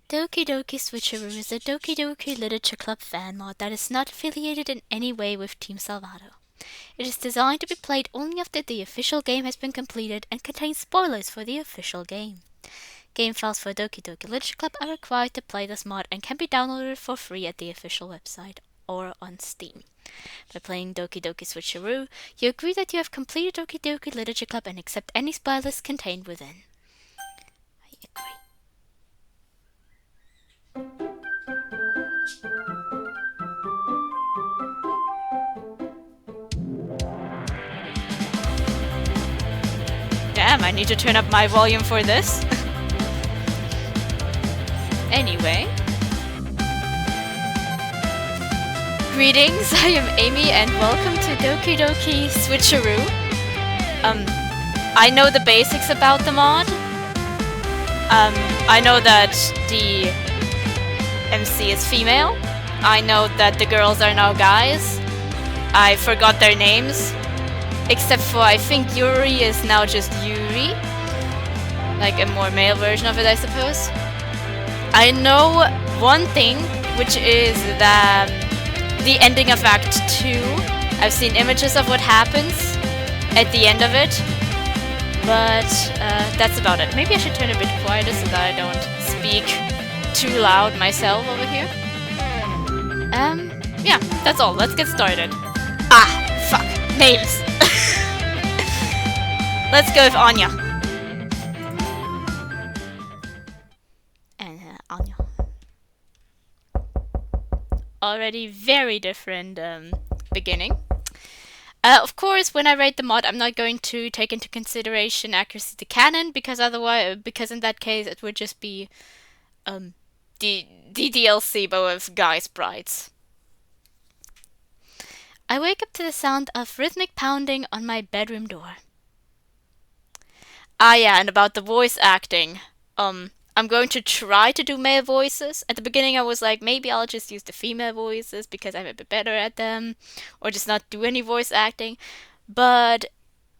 Doki Doki Switcheroo is a Doki Doki Literature Club fan mod that is not affiliated in any way with Team Salvato. It is designed to be played only after the official game has been completed and contains spoilers for the official game. Game files for Doki Doki Literature Club are required to play this mod and can be downloaded for free at the official website or on Steam. By playing Doki Doki Switcheroo, you agree that you have completed Doki Doki Literature Club and accept any spoilers contained within. I agree. Damn, I need to turn up my volume for this. Anyway. Greetings, I am Amy and welcome to Doki Doki Switcheroo. I know the basics about the mod. I know that the MC is female. I know that the girls are now guys. I forgot their names. Except for, I think Yuri is now just Yuri. Like a more male version of it, I suppose. I know one thing, which is the ending of Act 2. I've seen images of what happens at the end of it. But that's about it. Maybe I should turn a bit quieter so that I don't speak too loud myself over here. Yeah, that's all. Let's get started. Ah, fuck. Names. Let's go with Anya. And Anya. Already very different beginning. Of course, when I rate the mod, I'm not going to take into consideration accuracy to canon, because in that case, it would just be the DLC, but with guy sprites. I wake up to the sound of rhythmic pounding on my bedroom door. Ah yeah, and about the voice acting. I'm going to try to do male voices. At the beginning I was like, maybe I'll just use the female voices because I'm a bit better at them. Or just not do any voice acting. But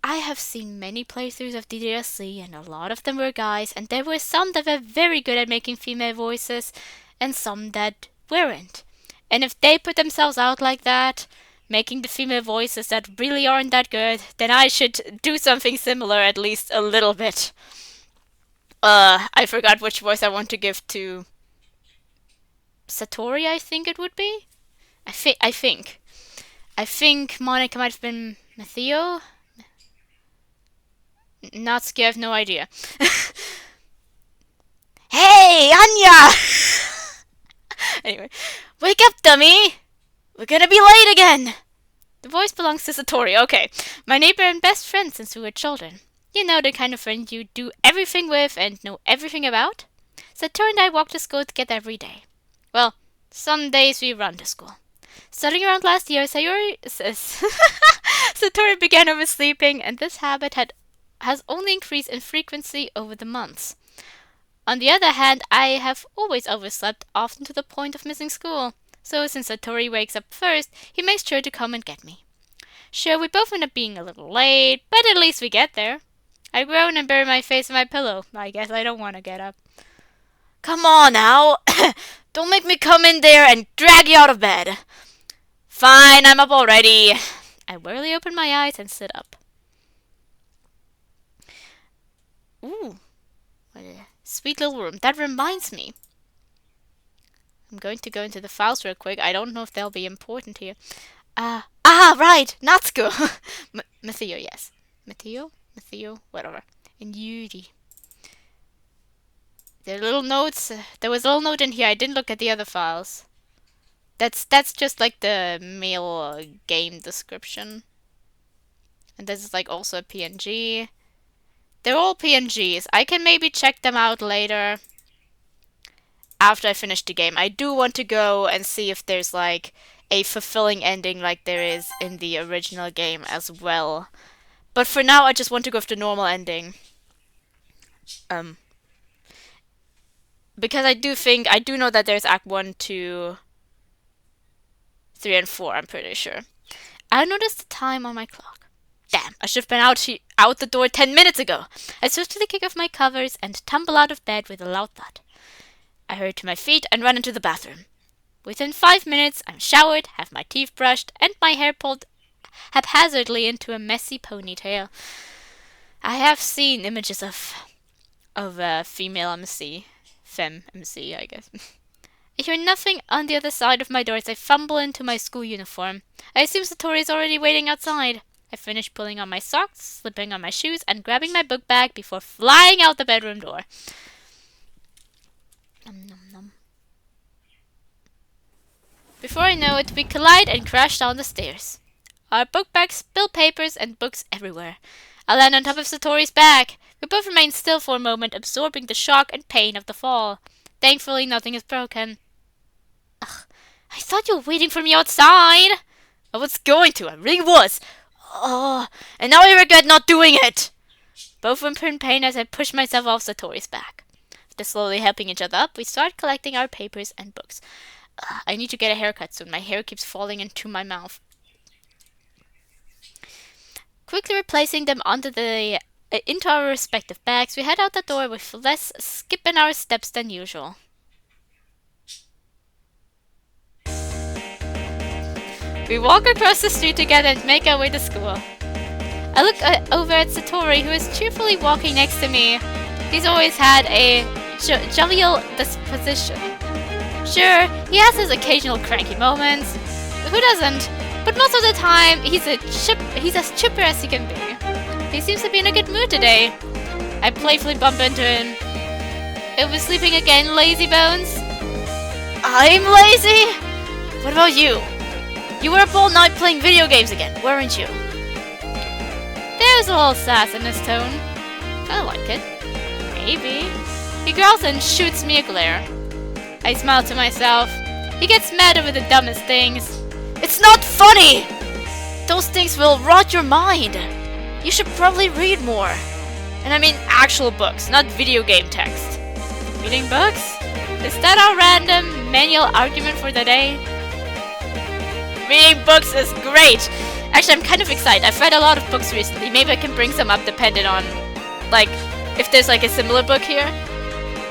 I have seen many playthroughs of DDLC and a lot of them were guys. And there were some that were very good at making female voices and some that weren't. And if they put themselves out like that, making the female voices that really aren't that good, then I should do something similar at least a little bit. I forgot which voice I want to give to Satori, I think it would be. I think Monica might have been Matteo. Natsuki, I have no idea. Hey, Anya! Anyway, wake up, dummy! We're gonna be late again! The voice belongs to Satori, okay. My neighbor and best friend since we were children. You know, the kind of friend you do everything with and know everything about? Satori and I walk to school together every day. Well, some days we run to school. Starting around last year, Satori began oversleeping, and this habit has only increased in frequency over the months. On the other hand, I have always overslept, often to the point of missing school. So since Satori wakes up first, he makes sure to come and get me. Sure, we both end up being a little late, but at least we get there. I groan and bury my face in my pillow. I guess I don't want to get up. Come on now! Don't make me come in there and drag you out of bed. Fine, I'm up already. I wearily open my eyes and sit up. Ooh, what a sweet little room. That reminds me. I'm going to go into the files real quick. I don't know if they'll be important here. Right! Natsuko! Matteo, yes. Matteo, whatever. And Yuri. There are little notes. There was a little note in here. I didn't look at the other files. That's just like the male game description. And this is like also a PNG. They're all PNGs. I can maybe check them out later. After I finish the game. I do want to go and see if there's like a fulfilling ending like there is in the original game as well. But for now, I just want to go with the normal ending. Because I do know that there's Act 1, 2, 3, and 4, I'm pretty sure. I noticed the time on my clock. Damn, I should have been out the door 10 minutes ago. I swiftly kick off my covers and tumble out of bed with a loud thud. I hurry to my feet and run into the bathroom. Within 5 minutes, I'm showered, have my teeth brushed, and my hair pulled haphazardly into a messy ponytail. I have seen images of female MC. Femme MC, I guess. I hear nothing on the other side of my door as I fumble into my school uniform. I assume Satori is already waiting outside. I finish pulling on my socks, slipping on my shoes, and grabbing my book bag before flying out the bedroom door. Nom, nom, nom. Before I know it, we collide and crash down the stairs. Our book bags spill papers and books everywhere. I land on top of Satori's back. We both remain still for a moment, absorbing the shock and pain of the fall. Thankfully, nothing is broken. Ugh, I thought you were waiting for me outside. I was going to, I really was. Oh, and now I regret not doing it. Both whimper in pain as I push myself off Satori's back. After slowly helping each other up, we start collecting our papers and books. I need to get a haircut soon. My hair keeps falling into my mouth. Quickly replacing them into our respective bags, we head out the door with less skip in our steps than usual. We walk across the street together and make our way to school. I look over at Satori, who is cheerfully walking next to me. He's always had a jovial disposition. Sure, he has his occasional cranky moments. Who doesn't? But most of the time, he's as chipper as he can be. He seems to be in a good mood today. I playfully bump into him. Are we sleeping again, lazy bones? I'm lazy? What about you? You were up all night playing video games again, weren't you? There's a little sass in his tone. I like it. Maybe. He growls and shoots me a glare. I smile to myself. He gets mad over the dumbest things. It's not funny! Those things will rot your mind. You should probably read more. And I mean actual books, not video game text. Reading books? Is that our random manual argument for the day? Reading books is great! Actually, I'm kind of excited. I've read a lot of books recently. Maybe I can bring some up depending on, like, if there's like a similar book here,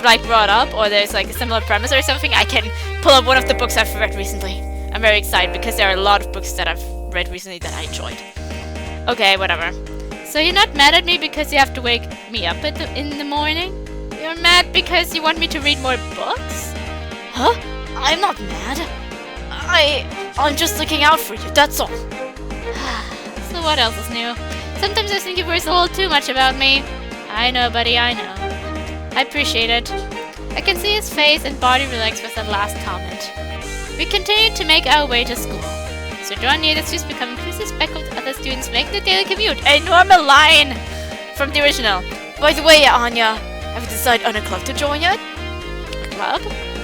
like brought up, or there's like a similar premise or something, I can pull up one of the books I've read recently. I'm very excited because there are a lot of books that I've read recently that I enjoyed. Okay, whatever. So you're not mad at me because you have to wake me up in the morning? You're mad because you want me to read more books? Huh? I'm not mad. I'm just looking out for you, that's all. So what else is new? Sometimes I think you worry a little too much about me. I know, buddy, I know. I appreciate it. I can see his face and body relax with that last comment. We continue to make our way to school. So John near the streets become increasingly speckled with other students making the daily commute. A normal line from the original. By the way, Anya, have you decided on a club to join yet? A club?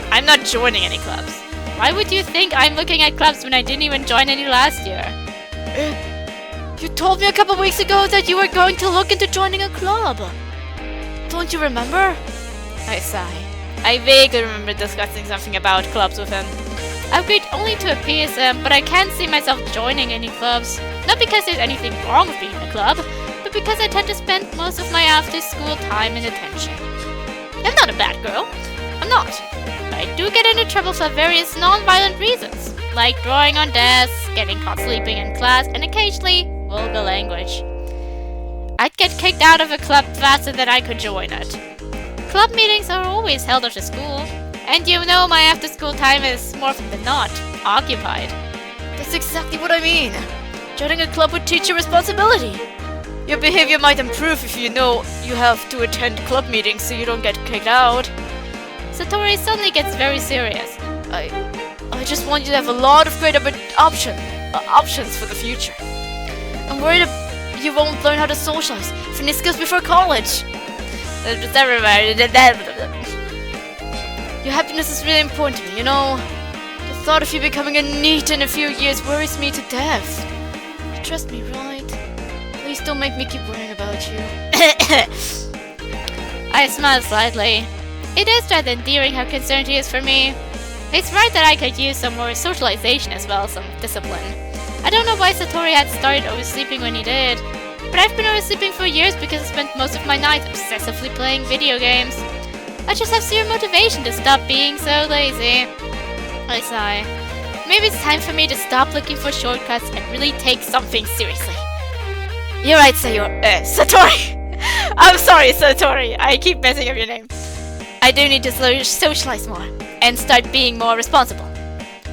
I'm not joining any clubs. Why would you think I'm looking at clubs when I didn't even join any last year? You told me a couple weeks ago that you were going to look into joining a club. Don't you remember? I sigh. I vaguely remember discussing something about clubs with him. I've agreed only to appease him, but I can't see myself joining any clubs. Not because there's anything wrong with being in a club, but because I tend to spend most of my after-school time in detention. I'm not a bad girl. I'm not. But I do get into trouble for various non-violent reasons, like drawing on desks, getting caught sleeping in class, and occasionally vulgar language. I'd get kicked out of a club faster than I could join it. Club meetings are always held after school, and you know my after-school time is more often than not occupied. That's exactly what I mean. Joining a club would teach you responsibility. Your behavior might improve if you know you have to attend club meetings so you don't get kicked out. Satori suddenly gets very serious. I just want you to have a lot of great options for the future. I'm worried you won't learn how to socialize, finish skills before college. Your happiness is really important to me, you know? The thought of you becoming a NEET in a few years worries me to death. You trust me, right? Please don't make me keep worrying about you. I smile slightly. It is rather endearing how concerned he is for me. It's right that I could use some more socialization as well as some discipline. I don't know why Satori had started oversleeping when he did, but I've been oversleeping for years because I spent most of my nights obsessively playing video games. I just have zero motivation to stop being so lazy. I sigh. Maybe it's time for me to stop looking for shortcuts and really take something seriously. You're right, Satori! I'm sorry, Satori. I keep messing up your name. I do need to socialize more and start being more responsible.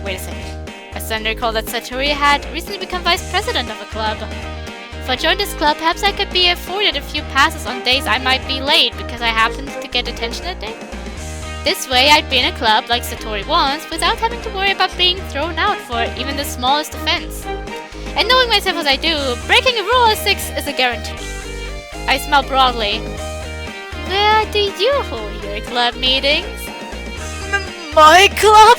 Wait a second. I suddenly recalled that Satori had recently become vice president of a club. If I joined this club, perhaps I could be afforded a few passes on days I might be late because I happened to get attention that day. This way, I'd be in a club like Satori wants without having to worry about being thrown out for even the smallest offense. And knowing myself as I do, breaking a rule of 6 is a guarantee. I smile broadly. Where do you hold your club meetings? My club?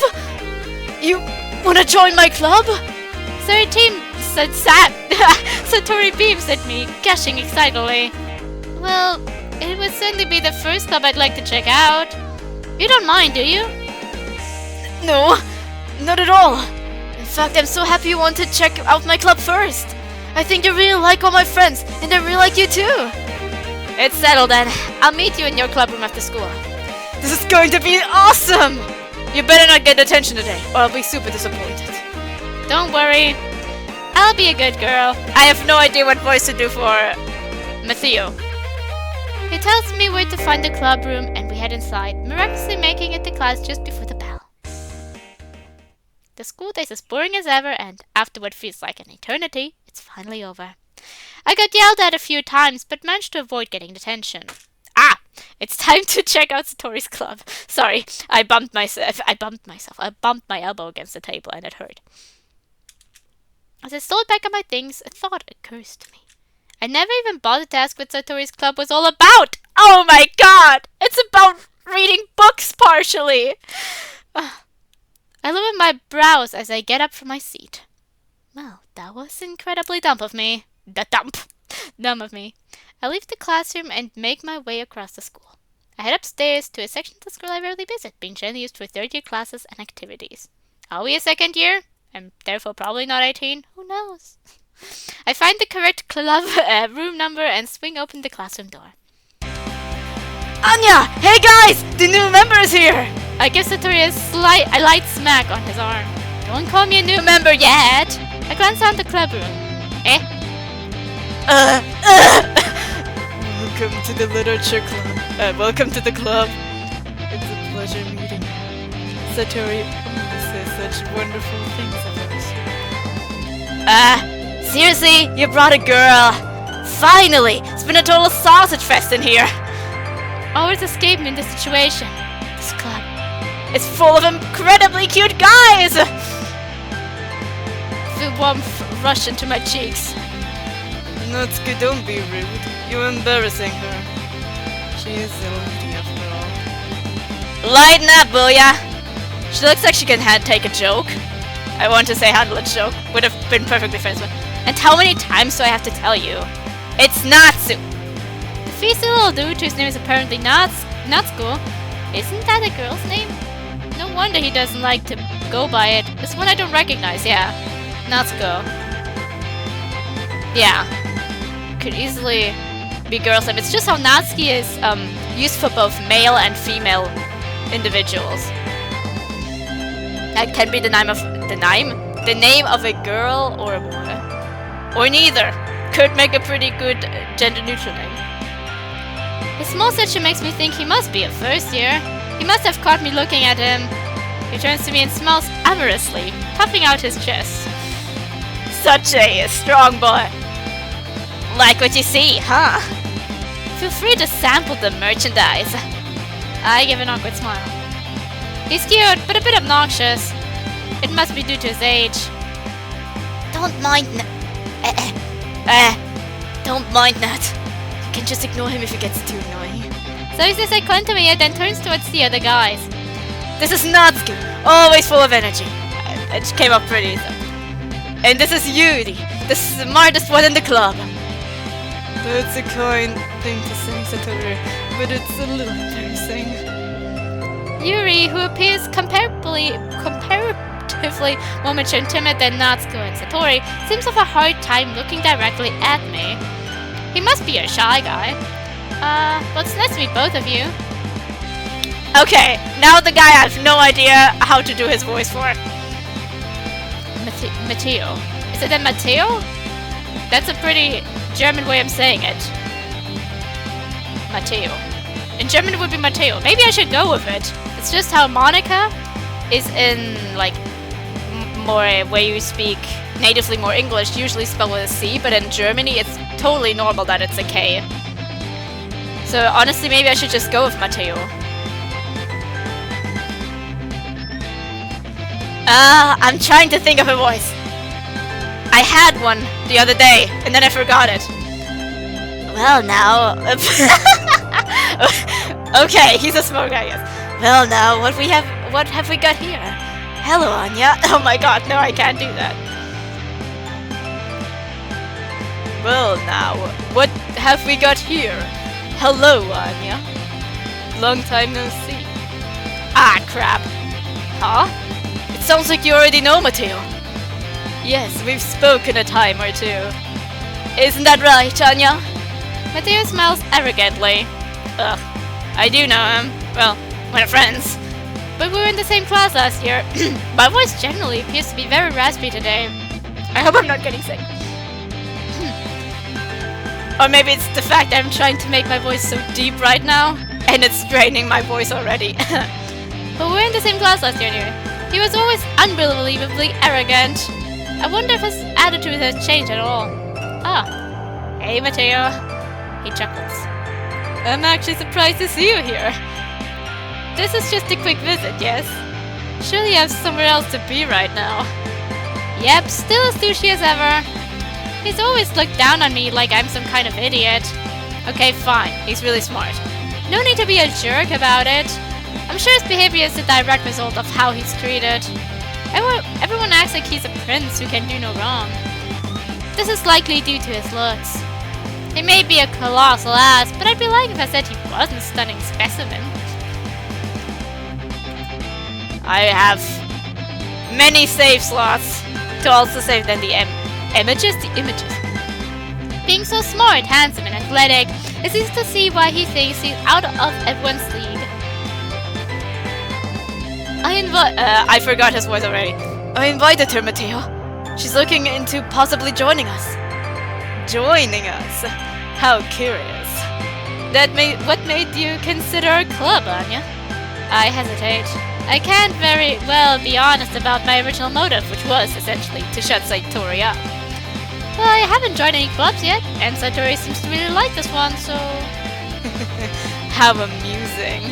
You wanna join my club? Satori beams at me, gushing excitedly. Well, it would certainly be the first club I'd like to check out. You don't mind, do you? No, not at all. In fact, I'm so happy you want to check out my club first. I think you really like all my friends, and I really like you too. It's settled then. I'll meet you in your club room after school. This is going to be awesome! You better not get attention today, or I'll be super disappointed. Don't worry. I'll be a good girl. I have no idea what voice to do for Matthew. He tells me where to find the club room, and we head inside, miraculously making it to class just before the bell. The school day is as boring as ever, and after what feels like an eternity, it's finally over. I got yelled at a few times, but managed to avoid getting detention. Ah! It's time to check out Satori's club. Sorry, I bumped my elbow against the table, and it hurt. As I stole back on my things, a thought occurs to me. I never even bothered to ask what Satori's club was all about. Oh my god! It's about reading books partially! I lower my brows as I get up from my seat. Well, that was incredibly dumb of me. Dumb of me. I leave the classroom and make my way across the school. I head upstairs to a section of the school I rarely visit, being generally used for third-year classes and activities. Are we a second year? I'm therefore probably not 18. Who knows? I find the correct club room number and swing open the classroom door. Anya! Hey guys! The new member is here! I give Satori a light smack on his arm. Don't call me a new member yet! I glance around the club room. Welcome to the literature club. Welcome to the club. It's a pleasure meeting you. Satori says such wonderful things about you. Seriously? You brought a girl? Finally! It's been a total sausage fest in here. Always escape me in this situation. This club is full of incredibly cute guys! The warmth rushed into my cheeks. Natsuki, don't be rude. You're embarrassing her. She is a lady after all. Lighten up, will ya? She looks like she can take a joke. I want to say handle a joke. Would have been perfectly friends with. And how many times do I have to tell you? It's Natsu! The feisty little dude whose name is apparently Natsuko. Isn't that a girl's name? No wonder he doesn't like to go by it. This one I don't recognize, yeah. Natsuko. Yeah. Could easily be girl's name. It's just how Natsuki is used for both male and female individuals. That can be the name of a girl or a boy. Or neither. Could make a pretty good gender neutral name. His small stature makes me think he must be a first year. He must have caught me looking at him. He turns to me and smiles amorously, puffing out his chest. Such a strong boy. Like what you see, huh? Feel free to sample the merchandise. I give an awkward smile. He's cute, but a bit obnoxious. It must be due to his age. Don't mind Don't mind that. You can just ignore him if he gets too annoying. So he says I come to me and then turns towards the other guys. This is Natsuki, always full of energy. It came up pretty easy. And this is Yuri, the smartest one in the club. That's a kind thing to say, Satori, but it's a little embarrassing. Yuri, who appears comparatively more mature and timid than Natsuko and Satori, seems to have a hard time looking directly at me. He must be a shy guy. Well, it's nice to meet both of you. Okay, now the guy I have no idea how to do his voice for. Matteo. Is it a Matteo? That's a pretty German way of saying it. Matteo. In German it would be Matteo. Maybe I should go with it. It's just how Monica is in, like, more where you speak natively more English, usually spelled with a C, but in Germany it's totally normal that it's a K. So honestly, maybe I should just go with Matteo. I'm trying to think of a voice. I had one the other day, and then I forgot it. Well now... Okay, he's a smart guy, yes. Well now, what have we got here? Hello, Anya. Oh my god, no, I can't do that. Well now, what have we got here? Hello, Anya. Long time no see. Ah, crap. Huh? It sounds like you already know Matteo. Yes, we've spoken a time or two. Isn't that right, Anya? Matteo smiles arrogantly. Ugh, I do know him. Well, we're friends. But we were in the same class last year. My voice generally appears to be very raspy today. I hope I'm not getting sick. Or maybe it's the fact that I'm trying to make my voice so deep right now, and it's draining my voice already. But we were in the same class last year anyway. He was always unbelievably arrogant. I wonder if his attitude has changed at all. Ah. Hey, Matteo. He chuckles. I'm actually surprised to see you here. This is just a quick visit, yes? Surely you have somewhere else to be right now. Yep, still as douchey as ever. He's always looked down on me like I'm some kind of idiot. Okay, fine. He's really smart. No need to be a jerk about it. I'm sure his behavior is a direct result of how he's treated. Everyone acts like he's a prince who can do no wrong. This is likely due to his looks. He may be a colossal ass, but I'd be lying if I said he wasn't a stunning specimen. I have many save slots to also save then the images. Being so smart, handsome, and athletic, it's easy to see why he thinks he's out of everyone's league. I forgot his voice already. I invited her, Matteo. She's looking into possibly joining us. Joining us? How curious. What made you consider our club, Anya? I hesitate. I can't very well be honest about my original motive, which was, essentially, to shut Satori up. Well, I haven't joined any clubs yet, and Satori seems to really like this one, so... How amusing.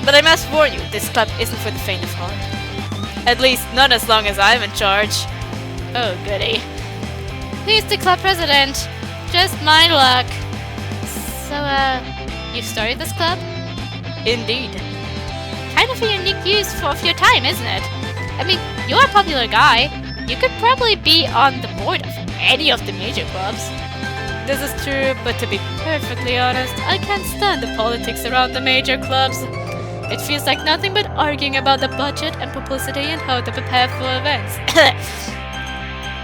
But I must warn you, this club isn't for the faint of heart. At least, not as long as I'm in charge. Oh, goody. Who's the club president? Just my luck. So, you started this club? Indeed. Kind of a unique use of your time, isn't it? I mean, you're a popular guy. You could probably be on the board of any of the major clubs. This is true, but to be perfectly honest, I can't stand the politics around the major clubs. It feels like nothing but arguing about the budget and publicity and how to prepare for events.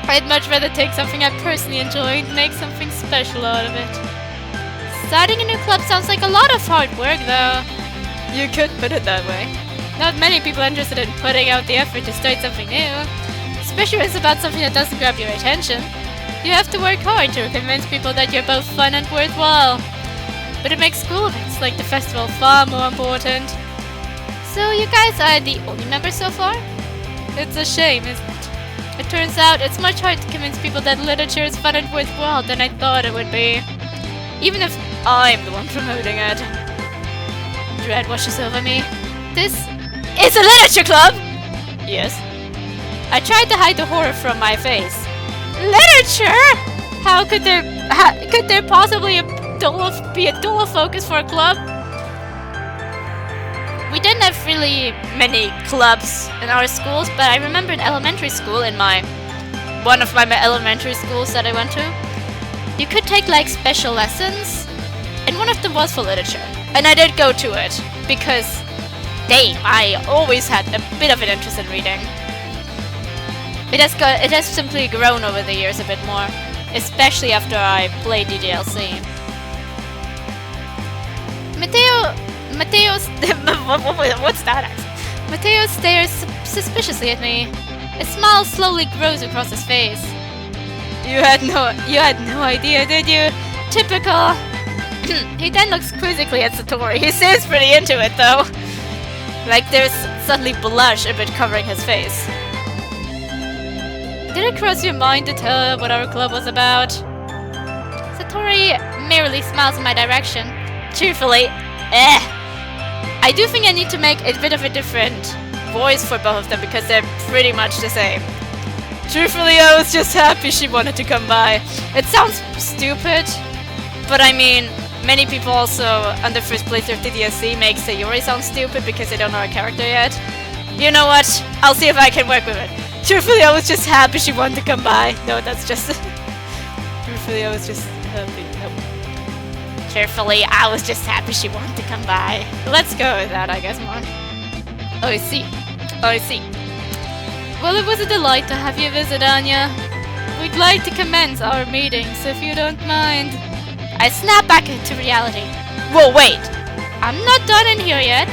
I'd much rather take something I personally enjoy and make something special out of it. Starting a new club sounds like a lot of hard work, though. You could put it that way. Not many people are interested in putting out the effort to start something new. Especially when it's about something that doesn't grab your attention. You have to work hard to convince people that you're both fun and worthwhile. But it makes school events like the festival far more important. So you guys are the only members so far? It's a shame, isn't it? It turns out it's much harder to convince people that literature is fun and worthwhile than I thought it would be. Even if I'm the one promoting it. Dread washes over me. This is a literature club! Yes. I tried to hide the horror from my face. Literature? How could there possibly be a dual focus for a club? We didn't have really many clubs in our schools, but I remember in elementary school, in one of my elementary schools that I went to, you could take like special lessons, and one of them was for literature. And I did go to it, because, damn, I always had a bit of an interest in reading. It has simply grown over the years a bit more, especially after I played the DLC. Mateo's... What's that accent? Mateo stares suspiciously at me. A smile slowly grows across his face. You had no idea, did you? Typical. He then looks quizzically at Satori. He seems pretty into it, though. Like there's suddenly blush a bit covering his face. Did it cross your mind to tell her what our club was about? Satori merely smiles in my direction. Cheerfully, I do think I need to make a bit of a different voice for both of them because they're pretty much the same. Truthfully, I was just happy she wanted to come by. It sounds stupid, but I mean, many people also on the first playthrough of the DSC make Sayori sound stupid because they don't know her character yet. You know what? I'll see if I can work with it. Truthfully, I was just happy she wanted to come by. No, that's just... Truthfully, I was just happy. Nope. Truthfully, I was just happy she wanted to come by. Let's go with that, I guess, more. Oh, I see. Oh, I see. Well, it was a delight to have you visit, Anya. We'd like to commence our meeting, so if you don't mind... I snap back into reality. Whoa, wait! I'm not done in here yet.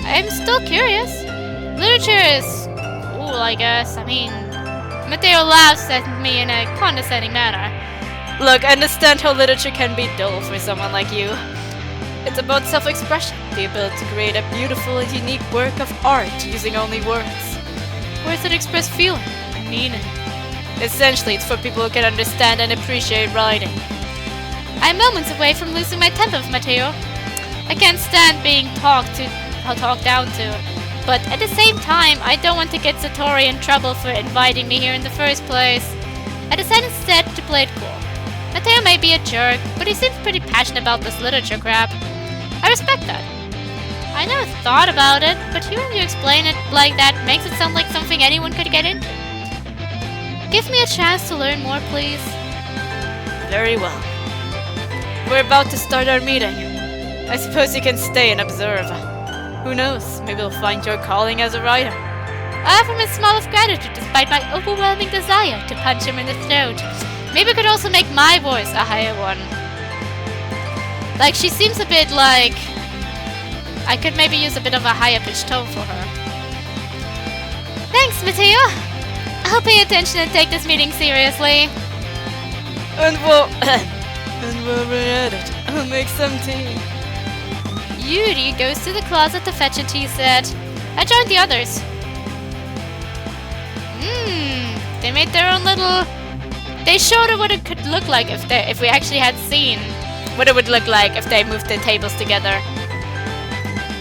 I'm still curious. Literature is cool, I guess. I mean, Mateo laughs at me in a condescending manner. Look, I understand how literature can be dull for someone like you. It's about self-expression, the ability to create a beautiful and unique work of art using only words. Words that express feeling and meaning. Essentially, it's for people who can understand and appreciate writing. I'm moments away from losing my temper with Mateo. I can't stand being talked down to, but at the same time, I don't want to get Satori in trouble for inviting me here in the first place. I decided instead to play it cool. Mateo may be a jerk, but he seems pretty passionate about this literature crap. I respect that. I never thought about it, but hearing you explain it like that makes it sound like something anyone could get into. Give me a chance to learn more, please. Very well. We're about to start our meeting. I suppose you can stay and observe. Who knows, maybe we'll find your calling as a writer. I offer him a smile of gratitude despite my overwhelming desire to punch him in the throat. Maybe I could also make my voice a higher one. Like, she seems a bit like... I could maybe use a bit of a higher pitched tone for her. Thanks, Mateo! I'll pay attention and take this meeting seriously. And while we're at it, I'll make some tea. Yuri goes to the closet to fetch a tea set. I joined the others. They made their own little... They showed her what it could look like if we actually had seen what it would look like if they moved the tables together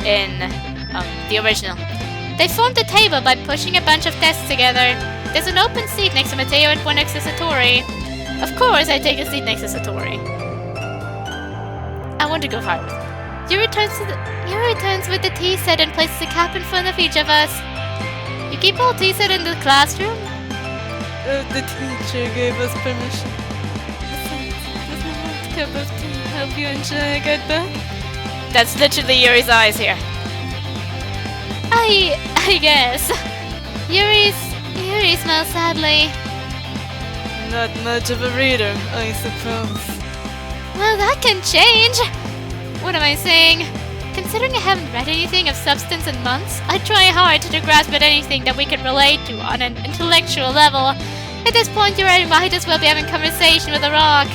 in the original. They formed a table by pushing a bunch of desks together. There's an open seat next to Mateo and one next to Satori. Of course, I take a seat next to Satori. I want to go first. Yuri returns with the tea set and places a cup in front of each of us. You keep all tea set in the classroom? The teacher gave us permission. Does my hot cup of tea help you enjoy a good book? That's literally Yuri's eyes here. I guess. Yuri smells sadly. Not much of a reader, I suppose. Well, that can change. What am I saying? Considering I haven't read anything of substance in months, I try hard to grasp at anything that we can relate to on an intellectual level. At this point, you might as well be having conversation with a rock.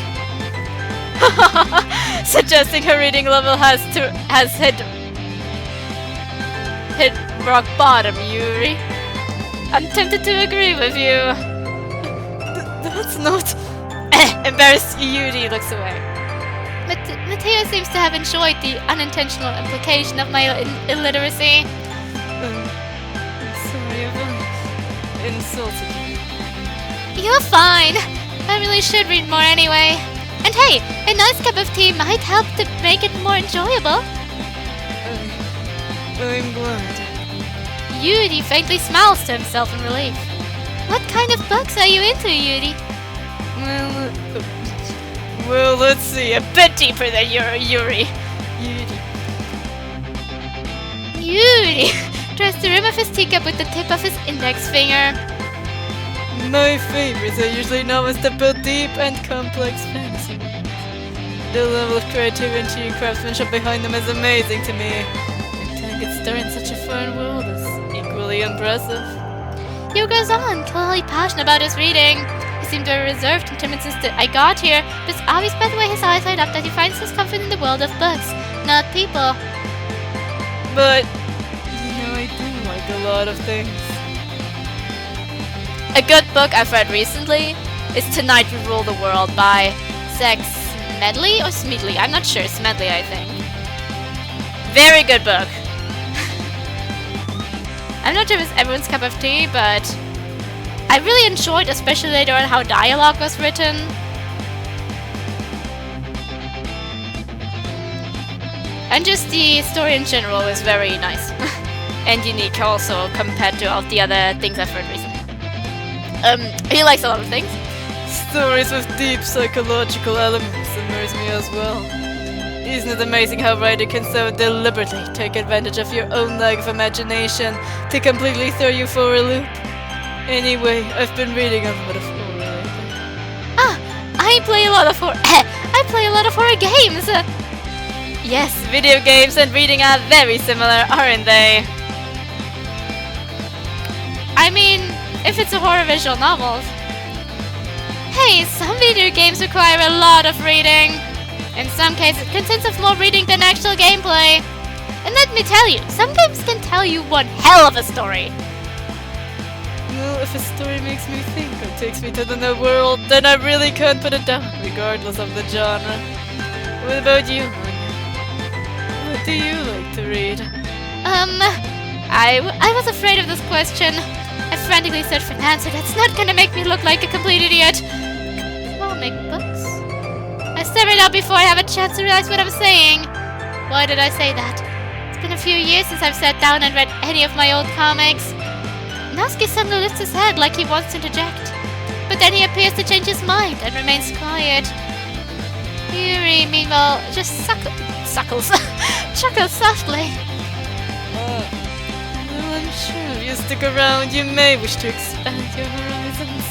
Suggesting her reading level has hit rock bottom, Yuri. I'm tempted to agree with you. That's not... Embarrassed, Yuri looks away. Mateo seems to have enjoyed the unintentional implication of my illiteracy. I'm sorry if I insulted you. You're fine. I really should read more anyway. And hey, a nice cup of tea might help to make it more enjoyable. I'm glad. Yuri faintly smiles to himself in relief. What kind of books are you into, Yuri? Well, let's see. A bit deeper than Yuri. Yuri tries to remove his teacup with the tip of his index finger. My favorites are usually novels that build deep and complex fantasy worlds. The level of creativity and craftsmanship behind them is amazing to me. And telling a story in such a foreign world is equally impressive. He goes on, clearly passionate about his reading. He seemed very reserved and timid since I got here, but it's obvious by the way his eyes light up that he finds his comfort in the world of books, not people. But, I do like a lot of things. A good book I've read recently is Tonight We Rule the World by Smedley or Smedley? I'm not sure. Smedley, I think. Very good book. I'm not sure if it's everyone's cup of tea, but I really enjoyed, especially later on, how dialogue was written. And just the story in general is very nice. And unique also compared to all the other things I've read recently. He likes a lot of things. Stories with deep psychological elements immerse me as well. Isn't it amazing how a writer can so deliberately take advantage of your own lack of imagination to completely throw you for a loop? Anyway, I've been reading a lot of horror lately. I play a lot of horror games! Yes, video games and reading are very similar, aren't they? I mean, if it's a horror visual novel. Hey, some video games require a lot of reading. In some cases, it consists of more reading than actual gameplay. And let me tell you, some games can tell you one hell of a story. Well, if a story makes me think or takes me to the world, then I really can't put it down, regardless of the genre. What about you, Anya? What do you like to read? I was afraid of this question. I frantically searched for an answer that's not gonna make me look like a complete idiot. I'll make books. I stammered out before I have a chance to realize what I'm saying. Why did I say that? It's been a few years since I've sat down and read any of my old comics. Natsuki suddenly lifts his head like he wants to interject. But then he appears to change his mind and remains quiet. Yuri, meanwhile, just chuckles softly. Well, I'm sure if you stick around, you may wish to expand your horizons.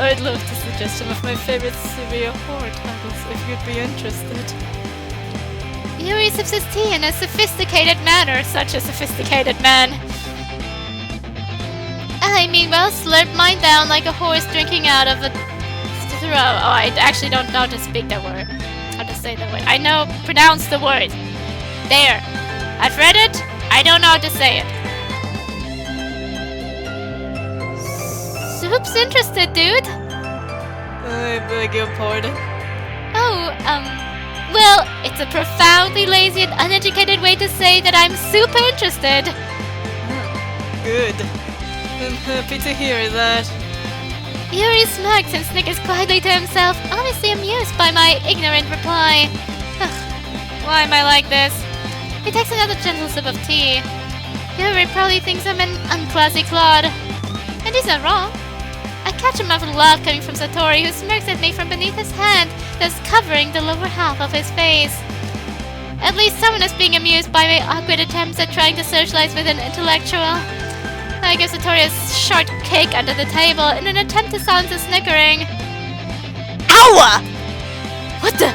I'd love to suggest some of my favorite serial horror titles if you'd be interested. Yuri sips his tea in a sophisticated manner, such a sophisticated man. I meanwhile slurped mine down like a horse drinking out of a throw. Oh, I actually don't know how to speak that word. How to say that word. I know, pronounce the word. There. I've read it. I don't know how to say it. Soup's interested, dude. I beg your pardon. Oh, well, it's a profoundly lazy and uneducated way to say that I'm super interested. Good. I'm happy to hear that. Yuri smirks and snickers quietly to himself, obviously amused by my ignorant reply. Why am I like this? He takes another gentle sip of tea. Yuri probably thinks I'm an unclassy clod. And he's not wrong. I catch a muffled laugh coming from Satori, who smirks at me from beneath his hand, thus covering the lower half of his face. At least someone is being amused by my awkward attempts at trying to socialize with an intellectual. I give Satori a short kick under the table in an attempt to silence his snickering. Ow! What the?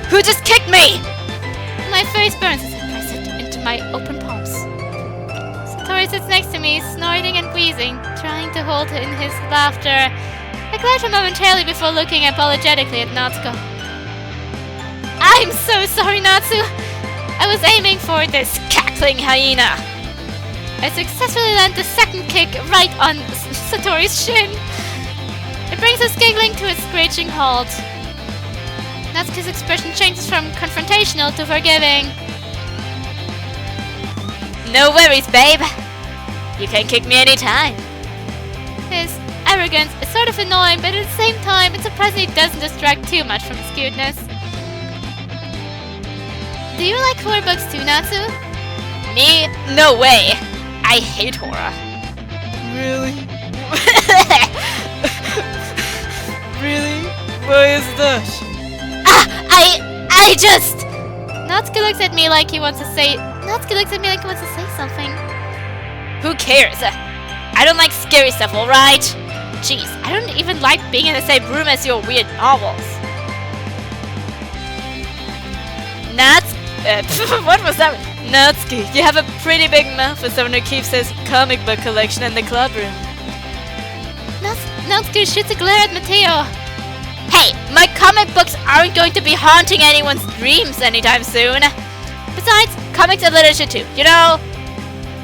Who just kicked me? My face burns as I press it into my open palms. Satori sits next to me, snorting and wheezing, trying to hold in his laughter. I glance him momentarily before looking apologetically at Natsuko. I'm so sorry, Natsu! I was aiming for this cackling hyena! I successfully land the second kick right on Satori's shin. It brings us giggling to a screeching halt. Natsuko's expression changes from confrontational to forgiving. No worries, babe. You can kick me anytime. His arrogance is sort of annoying, but at the same time, it surprisingly doesn't distract too much from his cuteness. Do you like horror books too, Natsu? Me? No way. I hate horror. Really? Really? Why is that? I just... Natsuki looks at me like he wants to say something. Who cares? I don't like scary stuff, alright? Jeez, I don't even like being in the same room as your weird novels. What was that? Natsuki, you have a pretty big mouth for someone who keeps his comic book collection in the club room. Natsuki shoots a glare at Mateo. Hey, my comic books aren't going to be haunting anyone's dreams anytime soon. Besides, comics are literature too, you know?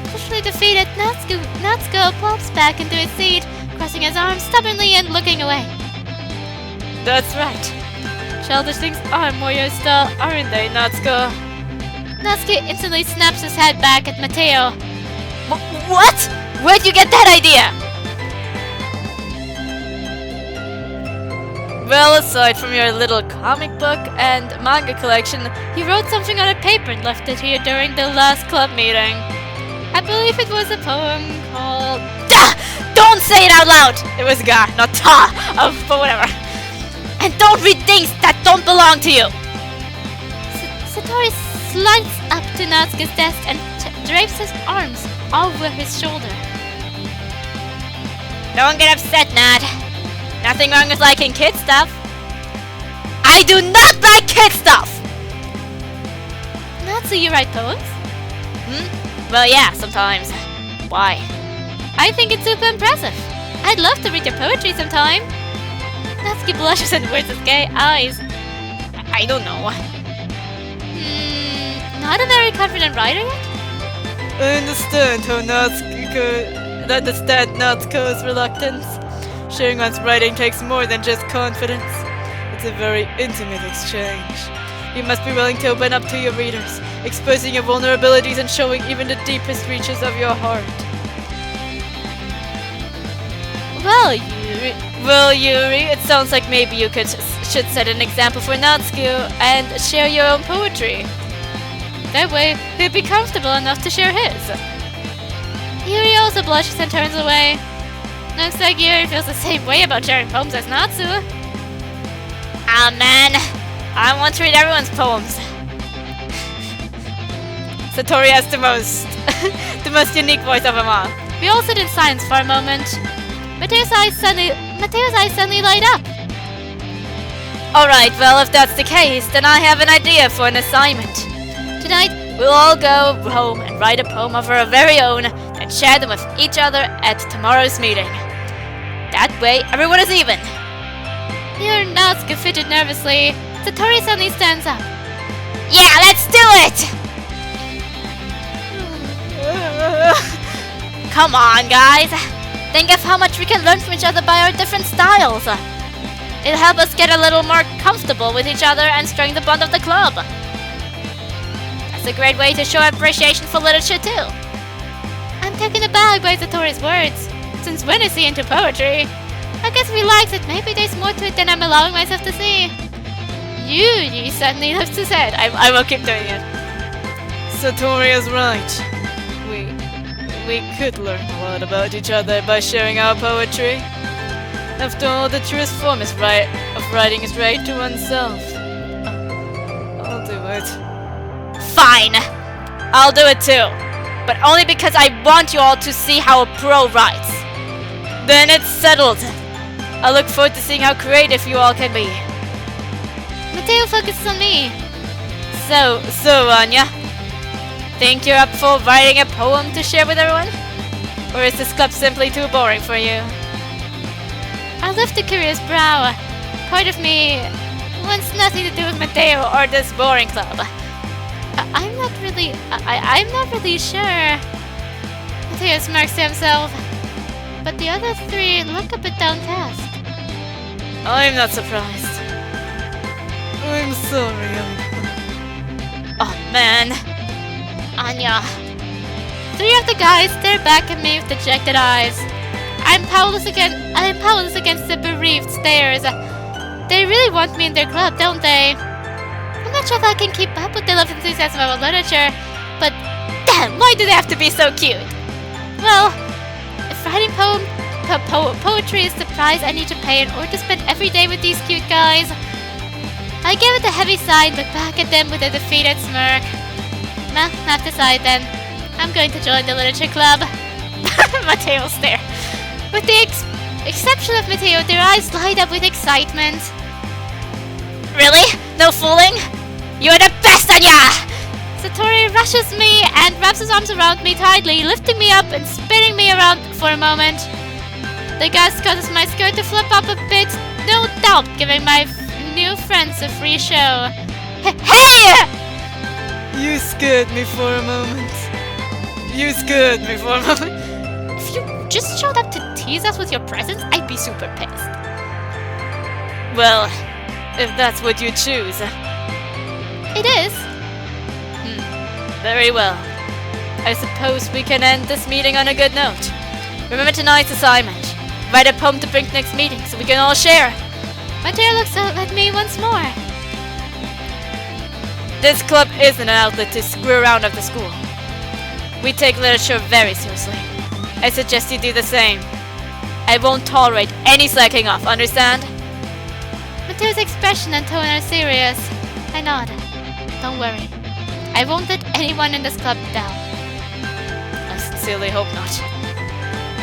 Officially defeated, Natsuko pops back into his seat, crossing his arms stubbornly and looking away. That's right. Childish things are more your style, aren't they, Natsuko? Natsuki instantly snaps his head back at Mateo. What? Where'd you get that idea? Well, aside from your little comic book and manga collection, you wrote something on a paper and left it here during the last club meeting. I believe it was a poem called... Don't say it out loud! It was ga, not ta, but whatever. And don't read things that don't belong to you! Satori slides up to Natsuki's desk and drapes his arms over his shoulder. Don't get upset, Nat. Nothing wrong with liking kid stuff. I do not like kid stuff! Natsu, you write poems? Well, yeah, sometimes. Why? I think it's super impressive. I'd love to read your poetry sometime. Natsuki blushes and wears his gay eyes. I don't know. Not a very confident writer yet? I understand Natsuko's reluctance. Sharing one's writing takes more than just confidence. It's a very intimate exchange. You must be willing to open up to your readers, exposing your vulnerabilities and showing even the deepest reaches of your heart. Well, Yuri, it sounds like maybe you should set an example for Natsuko and share your own poetry. That way, he'll be comfortable enough to share his. Yuri also blushes and turns away. Looks like Yuri feels the same way about sharing poems as Natsu. Ah, man. I want to read everyone's poems. Satori has the most unique voice of them all. We all sit in silence for a moment. Mateo's eyes suddenly light up. Alright, well, if that's the case, then I have an idea for an assignment. Tonight, we'll all go home and write a poem of our very own and share them with each other at tomorrow's meeting. That way, everyone is even. Here, Natsuko fidget nervously. Satori suddenly stands up. Yeah, let's do it! Come on, guys. Think of how much we can learn from each other by our different styles. It'll help us get a little more comfortable with each other and strengthen the bond of the club. That's a great way to show appreciation for literature too. I'm taken aback by Satori's words. Since when is he into poetry? I guess if he likes it, maybe there's more to it than I'm allowing myself to see. Yuri suddenly lifts his head. I will keep doing it. Satori is right. We could learn a lot about each other by sharing our poetry. After all, the truest form of writing is right to oneself. I'll do it. Fine! I'll do it too. But only because I want you all to see how a pro writes. Then it's settled. I look forward to seeing how creative you all can be. Mateo focuses on me. So, Anya, think you're up for writing a poem to share with everyone? Or is this club simply too boring for you? I lift a curious brow. Part of me wants nothing to do with Mateo or this boring club. I'm not really sure. Mateo smirks to himself. But the other three look a bit downcast. I'm not surprised. I'm sorry, Oh man. Anya. Three of the guys stare back at me with dejected eyes. I'm powerless against the bereaved stares. They really want me in their club, don't they? I'm not sure if I can keep up with their love and enthusiasm about literature, but damn, why do they have to be so cute? Well, if writing poetry is the price I need to pay in order to spend every day with these cute guys, I give it a heavy sigh and look back at them with a defeated smirk. Nah, not decide then. I'm going to join the literature club. Mateo stare. With the exception of Mateo, their eyes light up with excitement. Really? No fooling? You're the best, Anya! Satori rushes me and wraps his arms around me tightly, lifting me up and spinning me around for a moment. The gust causes my skirt to flip up a bit, no doubt giving my new friends a free show. Hey! You scared me for a moment. You scared me for a moment. If you just showed up to tease us with your presence, I'd be super pissed. Well, if that's what you choose. It is. Very well. I suppose we can end this meeting on a good note. Remember tonight's assignment. Write a poem to bring to next meeting so we can all share. Mateo looks at me once more. This club isn't an outlet to screw around after school. We take literature very seriously. I suggest you do the same. I won't tolerate any slacking off, understand? Mateo's expression and tone are serious. I nod. Don't worry. I won't let anyone in this club down. I sincerely hope not.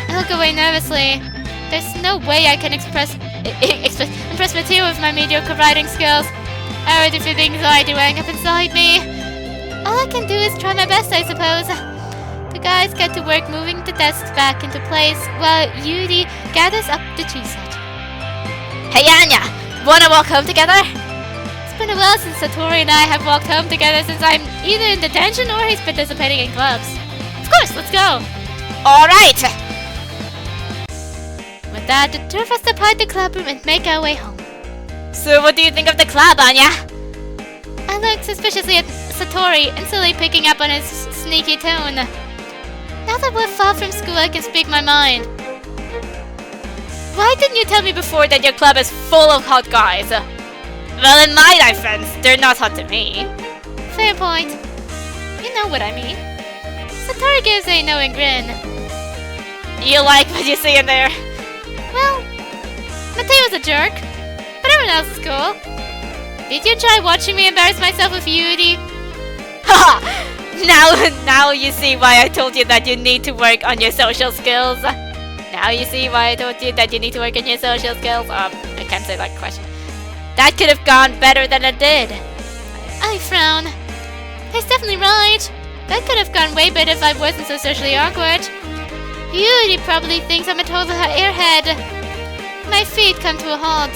I look away nervously. There's no way I can impress Mateo with my mediocre writing skills. I already feel the anxiety welling up inside me. All I can do is try my best, I suppose. The guys get to work moving the desks back into place while Yuri gathers up the tea set. Hey Anya! Wanna walk home together? It's been a while since Satori and I have walked home together since I'm either in detention or he's participating in clubs. Of course, let's go! Alright! With that, the two of us depart the clubroom and make our way home. So what do you think of the club, Anya? I look suspiciously at Satori, instantly picking up on his sneaky tone. Now that we're far from school, I can speak my mind. Why didn't you tell me before that your club is full of hot guys? Well, in my defense, they're not hot to me. Fair point. You know what I mean. Satori gives a knowing grin. You like what you see in there? Well, Mateo's a jerk, but everyone else is cool. Did you try watching me embarrass myself with Yuri? Haha! Now you see why I told you that you need to work on your social skills. Now you see why I told you that you need to work on your social skills. I can't say that question. That could have gone better than it did. I frown. He's definitely right. That could have gone way better if I wasn't so socially awkward. Yuri probably thinks I'm a total airhead. My feet come to a halt.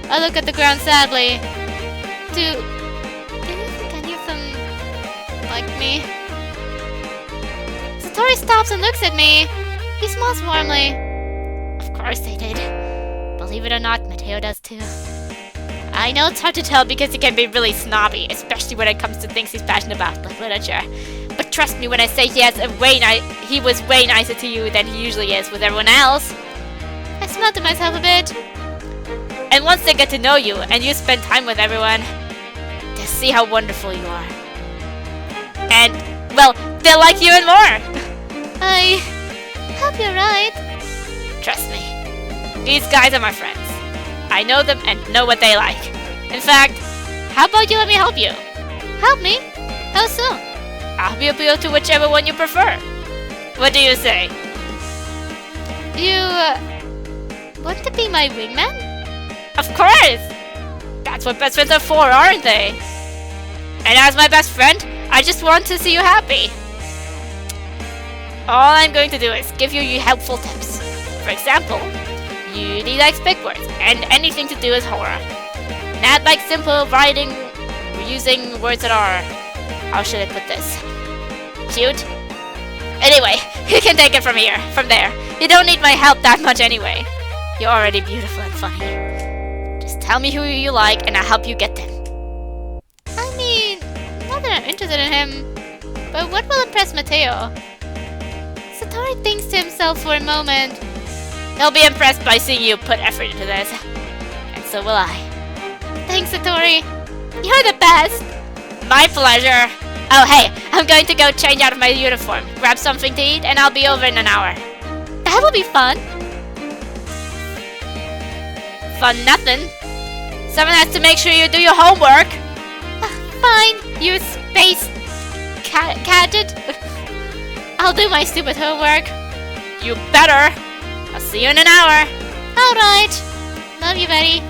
I look at the ground sadly. Do you think any of them like me? Satori stops and looks at me. He smiles warmly. Of course they did. Believe it or not, Mateo does too. I know it's hard to tell because he can be really snobby, especially when it comes to things he's passionate about, like literature. But trust me when I say he was way nicer to you than he usually is with everyone else. I smiled to myself a bit. And once they get to know you and you spend time with everyone, they'll see how wonderful you are. And, well, they'll like you and more. I hope you're right. Trust me. These guys are my friends. I know them and know what they like. In fact, how about you let me help you? Help me? How so? I'll be appeal to whichever one you prefer. What do you say? You want to be my wingman? Of course! That's what best friends are for, aren't they? And as my best friend, I just want to see you happy. All I'm going to do is give you helpful tips. For example, Yuri likes big words, and anything to do with horror. Not like simple writing or using words that are... How should I put this? Cute? Anyway, you can take it from there. You don't need my help that much anyway. You're already beautiful and funny. Just tell me who you like and I'll help you get them. I mean, not that I'm interested in him, but what will impress Mateo? Satori thinks to himself for a moment. He'll be impressed by seeing you put effort into this. And so will I. Thanks, Satori. You're the best. My pleasure. Oh hey, I'm going to go change out of my uniform, grab something to eat, and I'll be over in an hour. That will be fun. Fun nothing. Someone has to make sure you do your homework. Fine, you space cadget. I'll do my stupid homework. You better. I'll see you in an hour. Alright. Love you, Betty.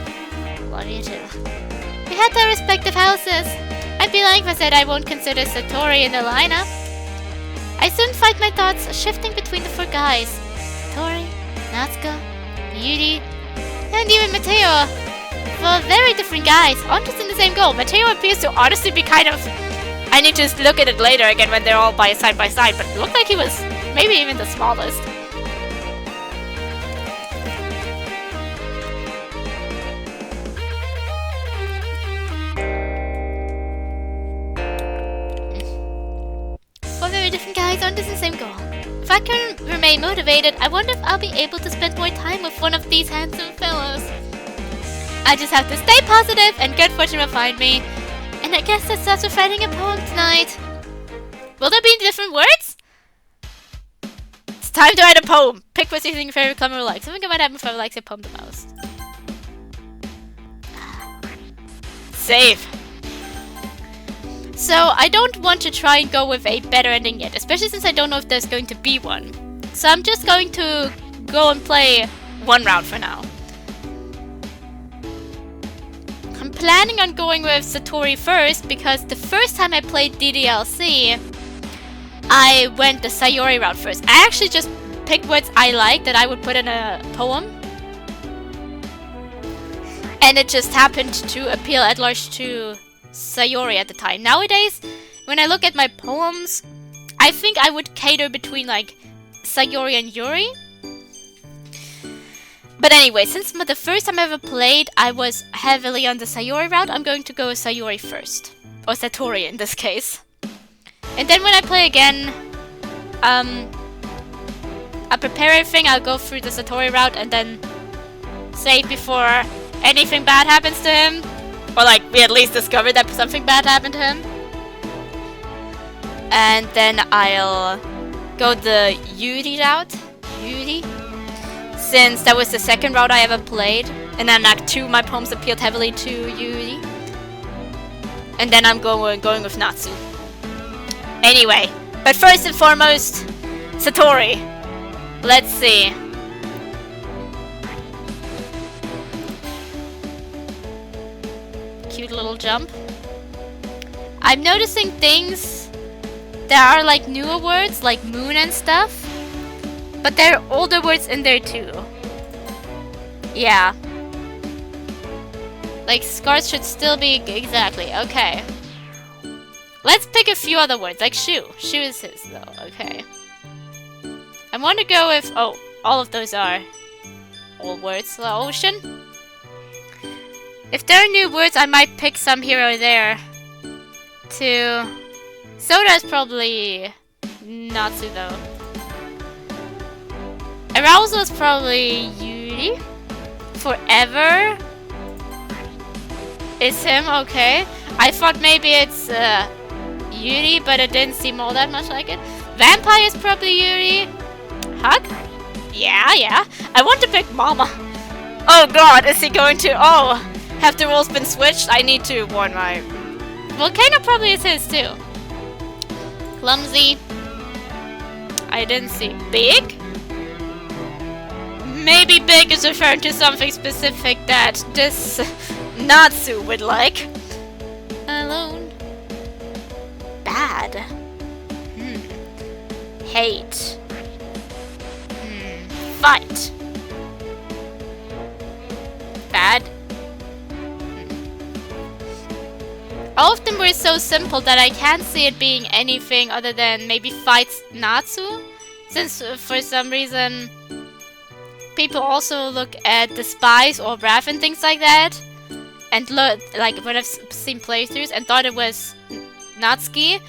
Love you too. We head to our respective houses. I be lying if I said I won't consider Satori in the lineup. I soon find my thoughts shifting between the four guys. Satori, Natsuko, Yuri, and even Mateo. For very different guys, all just in the same goal. Mateo appears to honestly be kind of... I need to look at it later again when they're all side by side, but it looked like he was maybe even the smallest. Four very different guys on the same goal. If I can remain motivated, I wonder if I'll be able to spend more time with one of these handsome fellows. I just have to stay positive and good fortune will find me. And I guess that starts with writing a poem tonight. Will there be different words? It's time to write a poem. Pick what you think your favorite climber will like. Something might happen if I like your poem the most. Save. So I don't want to try and go with a better ending yet, especially since I don't know if there's going to be one. So I'm just going to go and play one round for now. I'm planning on going with Satori first because the first time I played DDLC, I went the Sayori route first. I actually just picked words I liked that I would put in a poem. And it just happened to appeal at large to Sayori at the time. Nowadays, when I look at my poems, I think I would cater between like Sayori and Yuri. But anyway, since the first time I ever played, I was heavily on the Sayori route, I'm going to go with Sayori first. Or Satori in this case. And then when I play again, I'll prepare everything, I'll go through the Satori route and then save before anything bad happens to him. Or like, we at least discover that something bad happened to him. And then I'll go the Yuri route. Yuri. Since that was the second route I ever played. And then Act 2, my poems appealed heavily to Yuri. And then I'm going with Natsu. Anyway, but first and foremost, Satori. Let's see. Cute little jump. I'm noticing things that are like newer words, like moon and stuff. But there are older words in there too. Yeah. Like scars should still be exactly, okay. Let's pick a few other words, like shoe. Shoe is his though, okay. I want to go with, oh, all of those are old words. The ocean. If there are new words, I might pick some here or there. To soda is probably Natsu though. Arousal is probably Yuri. Forever is him, okay. I thought maybe it's Yuri, but it didn't seem all that much like it. Vampire is probably Yuri. Hug? Yeah. I want to pick Mama. Oh god, is he going to... Oh, have the roles been switched? I need to warn my... Volcano probably is his too. Clumsy. I didn't see. Big? Maybe big is referring to something specific that this Natsu would like. Alone. Bad. Hate. Fight. Bad. All of them were so simple that I can't see it being anything other than maybe fights Natsu. Since for some reason people also look at the spies or Wrath and things like that. And look, like when I've seen playthroughs and thought it was Natsuki.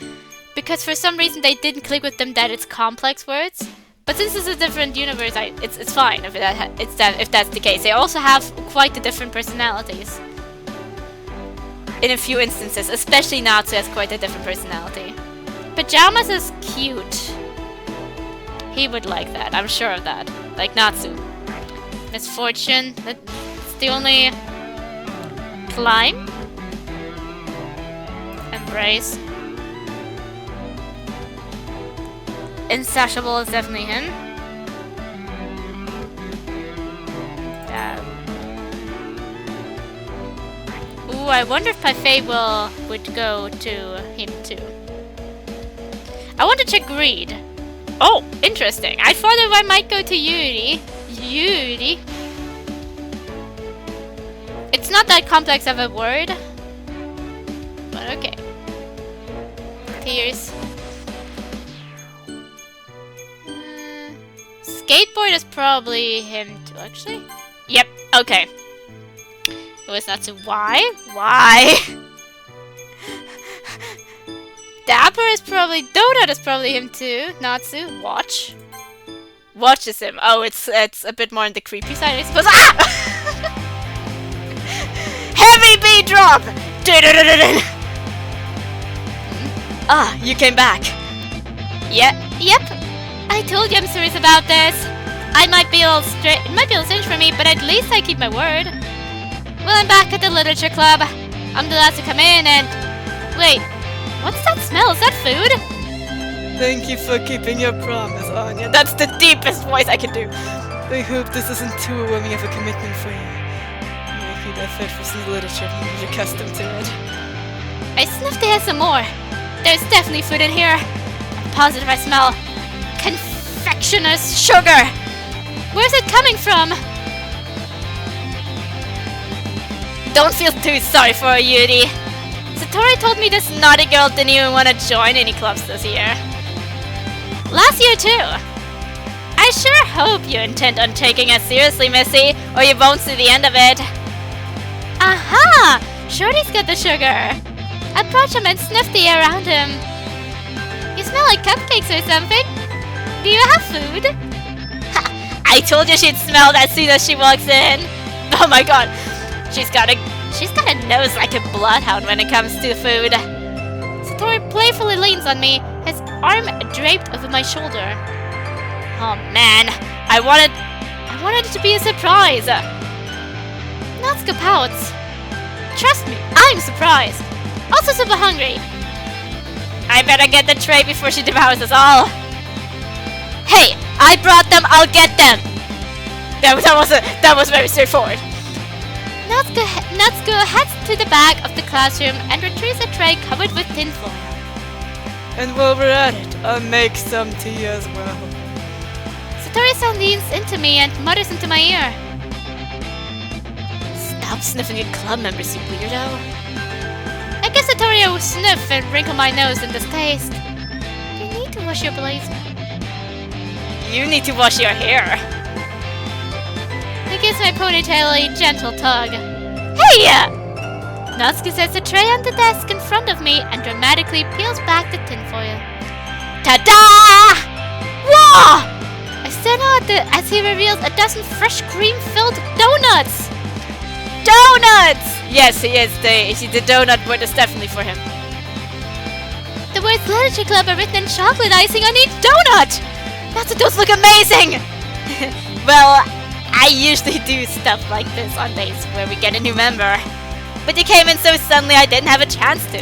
Because for some reason they didn't click with them that it's complex words. But since it's a different universe, it's fine if that's the case. They also have quite the different personalities. In a few instances, especially Natsu has quite a different personality. Pajamas is cute. He would like that, I'm sure of that. Like Natsu. Misfortune, that's the only... Climb. Embrace. Insatiable is definitely him. before, I wonder if my favor would go to him too. I want to check greed. Oh, interesting. I thought I might go to Yuri. Yuri. It's not that complex of a word. But okay. Tears. Skateboard is probably him too, actually. Yep, okay. It was Natsu. Why? Why? Dapper is probably... Donut is probably him too. Natsu. Watch. Watch is him. Oh, it's a bit more on the creepy side, I suppose. Ah! Heavy B drop! Ah, you came back. Yep. I told you I'm serious about this. It might be a little strange for me, but at least I keep my word. Well, I'm back at the literature club. I'm the last to come in and... Wait, what's that smell? Is that food? Thank you for keeping your promise, Anya. That's the deepest voice I can do. I hope this isn't too overwhelming of a commitment for you. Making the effort for some literature, you're accustomed to it. I sniffed the air some more. There's definitely food in here. I'm positive I smell confectioner's sugar. Where's it coming from? Don't feel too sorry for her, Yuri. Satori told me this naughty girl didn't even want to join any clubs this year. Last year too. I sure hope you intend on taking it seriously, Missy, or you won't see the end of it. Aha! Shorty's got the sugar. Approach him and sniff the air around him. You smell like cupcakes or something. Do you have food? Ha! I told you she'd smell as soon as she walks in. Oh my god. She's got a nose like a bloodhound when it comes to food. Satori playfully leans on me, his arm draped over my shoulder. Oh man, I wanted it to be a surprise. Natsuko pouts. Trust me, I'm surprised. Also super hungry. I better get the tray before she devours us all. Hey, I brought them, I'll get them. That was very straightforward. Natsuko heads to the back of the classroom and retrieves a tray covered with tinfoil. And while we're at it, I'll make some tea as well. Satori-san leans into me and mutters into my ear. Stop sniffing at club members, you weirdo. I guess Satori will sniff and wrinkle my nose in distaste. You need to wash your blazer. You need to wash your hair. He gives my ponytail a gentle tug. Hey! Natsuko sets the tray on the desk in front of me and dramatically peels back the tinfoil. Ta-da! Whoa! I stand out as he reveals a dozen fresh cream-filled donuts. Donuts! Yes, he is. The donut word is definitely for him. The words Literature Club are written in chocolate icing on each donut. Those look amazing! Well, I usually do stuff like this on days where we get a new member. But you came in so suddenly I didn't have a chance to.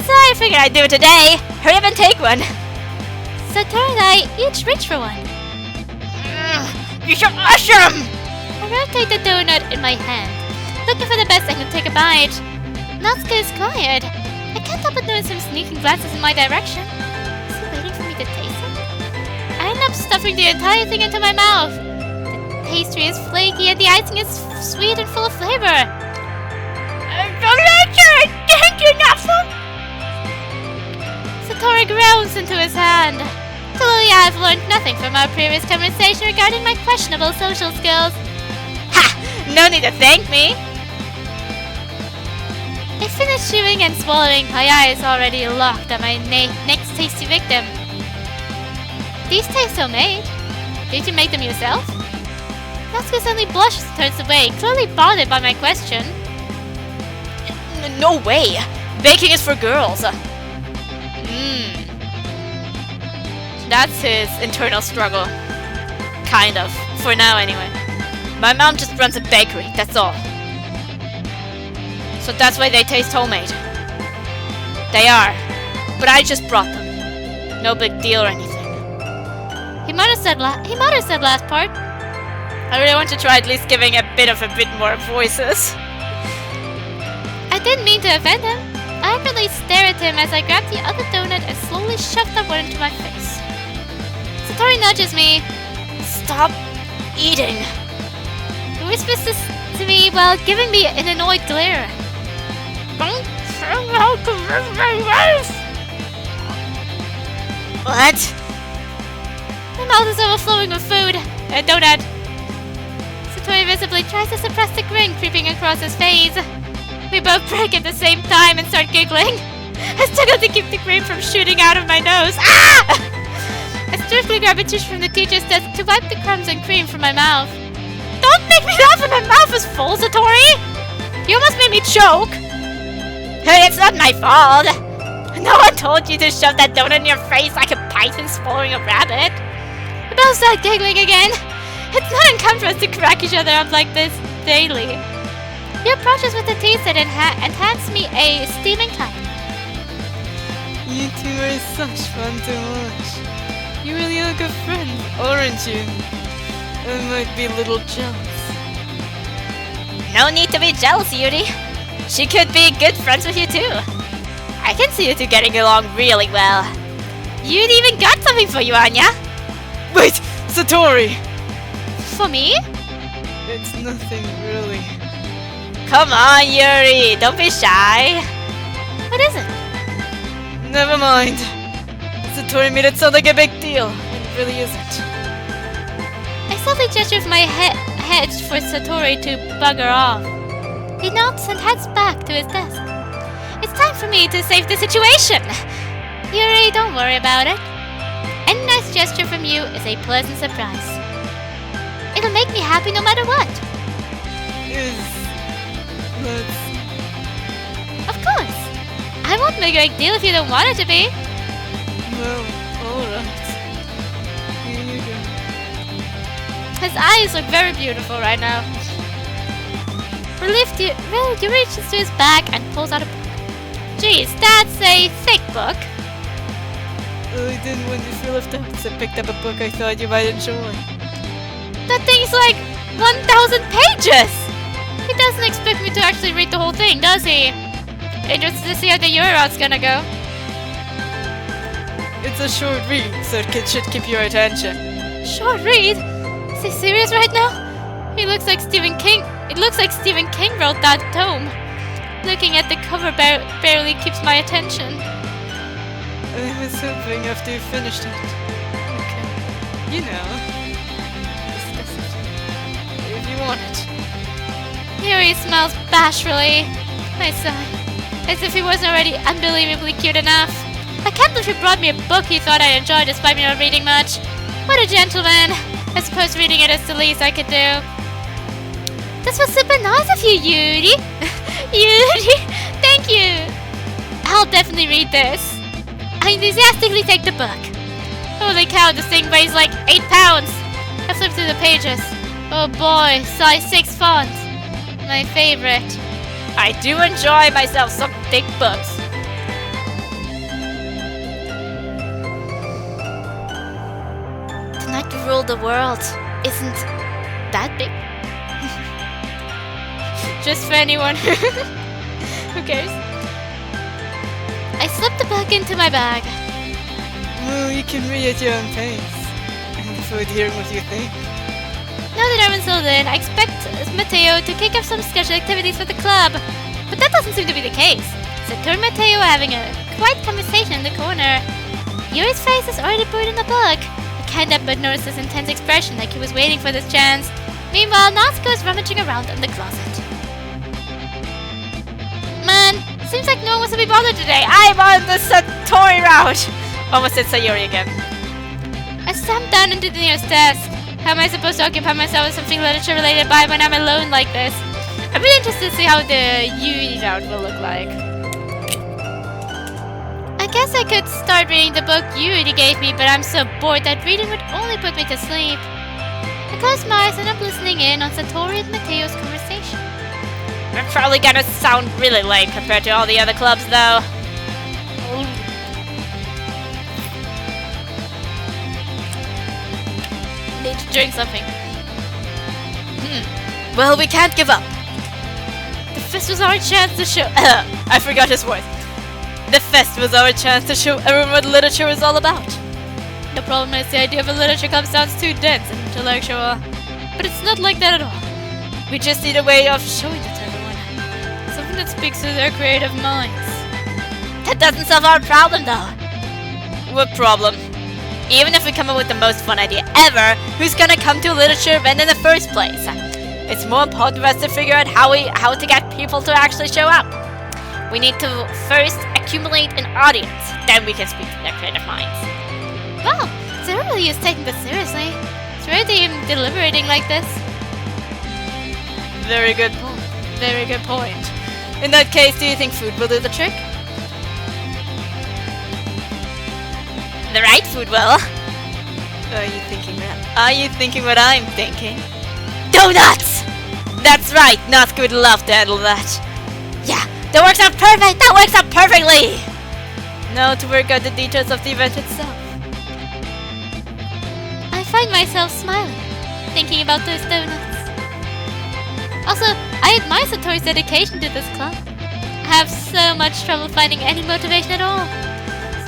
So I figured I'd do it today. Hurry up and take one. Satori and I each reach for one. You're awesome! I rotate the donut in my hand, looking for the best I can take a bite. Natsuko is quiet. I can't help but notice him sneaking glances in my direction. Is he waiting for me to taste it? I end up stuffing the entire thing into my mouth. The pastry is flaky and the icing is sweet and full of flavor. Thank you, Natsu! Satori groans into his hand. Clearly I've learned nothing from our previous conversation regarding my questionable social skills. Ha! No need to thank me! I finish chewing and swallowing, my eyes already locked on my next tasty victim. These taste homemade. Did you make them yourself? Natsuko suddenly blushes and turns away, clearly bothered by my question. No way! Baking is for girls. That's his internal struggle. Kind of. For now, anyway. My mom just runs a bakery, that's all. So that's why they taste homemade. They are. But I just brought them. No big deal or anything. He might have said that last part. I really want to try at least giving a bit more voices. I didn't mean to offend him. I merely stared at him as I grabbed the other donut and slowly shoved that one into my face. Satori nudges me. Stop eating. He whispers this to me while giving me an annoyed glare. Don't tell me how to live my life! What? My mouth is overflowing with food. A donut. Satori visibly tries to suppress the grin creeping across his face. We both break at the same time and start giggling. I struggle to keep the cream from shooting out of my nose. Ah! I swiftly grab a tissue from the teacher's desk to wipe the crumbs and cream from my mouth. Don't make me laugh when my mouth is full, Satori! You almost made me choke. Hey, it's not my fault. No one told you to shove that donut in your face like a python swallowing a rabbit. We both start giggling again. It's not uncommon for us to crack each other up like this daily. He approaches with the tea set and hands me a steaming cup. You two are such fun to watch. You really are good friends, aren't you? I might be a little jealous. No need to be jealous, Yuri. She could be good friends with you too. I can see you two getting along really well. Yuri even got something for you, Anya. Wait, Satori! For me? It's nothing really. Come on, Yuri, don't be shy. What is it? Never mind. Satori made it sound like a big deal. It really isn't. I softly gesture with my head for Satori to bugger off. He nods and heads back to his desk. It's time for me to save the situation. Yuri, don't worry about it. Any nice gesture from you is a pleasant surprise. It'll make me happy no matter what. Let's... Of course. I won't make a big deal if you don't want it to be. Well, alright. Here you go. His eyes look very beautiful right now. Relieved, he reaches to his bag and pulls out a book. Geez, that's a thick book. I didn't want you to feel left out, so I picked up a book I thought you might enjoy. That thing's like 1,000 pages! He doesn't expect me to actually read the whole thing, does he? Interested to see how the Euro's gonna go. It's a short read, so it should keep your attention. Short read? Is he serious right now? He looks like Stephen King. It looks like Stephen King wrote that tome. Looking at the cover barely keeps my attention. I was hoping after you finished it. Okay. You know. Discuss it. If you want it. Here he smells bashfully. I sigh, as if he wasn't already unbelievably cute enough. I can't believe he brought me a book he thought I'd enjoy despite me not reading much. What a gentleman. I suppose reading it is the least I could do. This was super nice of you, Yuri. Yuri, thank you. I'll definitely read this. I enthusiastically take the book. Holy cow, this thing weighs like 8 pounds. I flip through the pages. Oh boy, size 6 font. My favorite. I do enjoy myself some thick books. Tonight we rule the world. Isn't that big? Just for anyone who cares. I slip the book into my bag. Well, you can read at your own pace. I look forward to hearing what you think. Now that everyone's settled in, I expect Matteo to kick off some scheduled activities for the club. But that doesn't seem to be the case. Satori and Matteo are having a quiet conversation in the corner. Yuri's face is already buried in the book. I can't help but notice his intense expression like he was waiting for this chance. Meanwhile, Natsuko is rummaging around in the closet. Man, seems like no one wants to be bothered today. I'm on the Satori route! Almost said Sayuri again. I slammed down into the nearest desk. How am I supposed to occupy myself with something literature related by when I'm alone like this? I'm really interested to see how the Yuri route will look like. I guess I could start reading the book Yuri gave me, but I'm so bored that reading would only put me to sleep. I close my eyes and I'm listening in on Satori and Matteo's conversation. We're probably gonna sound really lame compared to all the other clubs, though. Need to drink something. Well, we can't give up. The This was our chance to show. I forgot his voice. The fest was our chance to show everyone what literature is all about. The problem is the idea of a literature club sounds too dense and intellectual. But it's not like that at all. We just need a way of showing it to everyone. Something that speaks to their creative minds. That doesn't solve our problem, though. What problem? Even if we come up with the most fun idea ever, who's gonna come to a literature event in the first place? It's more important for us to figure out how to get people to actually show up. We need to first accumulate an audience, then we can speak to their creative minds. Wow, Zero really is taking this seriously. It's rare to even deliberating like this. Very good point. Very good point. In that case, do you think food will do the trick? The right food will. Are you thinking that? Are you thinking what I'm thinking? Donuts! That's right, Natsuko would love to handle that. Yeah, that works out perfect! That works out perfectly! Now to work out the details of the event itself. I find myself smiling, thinking about those donuts. Also, I admire Satori's dedication to this club. I have so much trouble finding any motivation at all.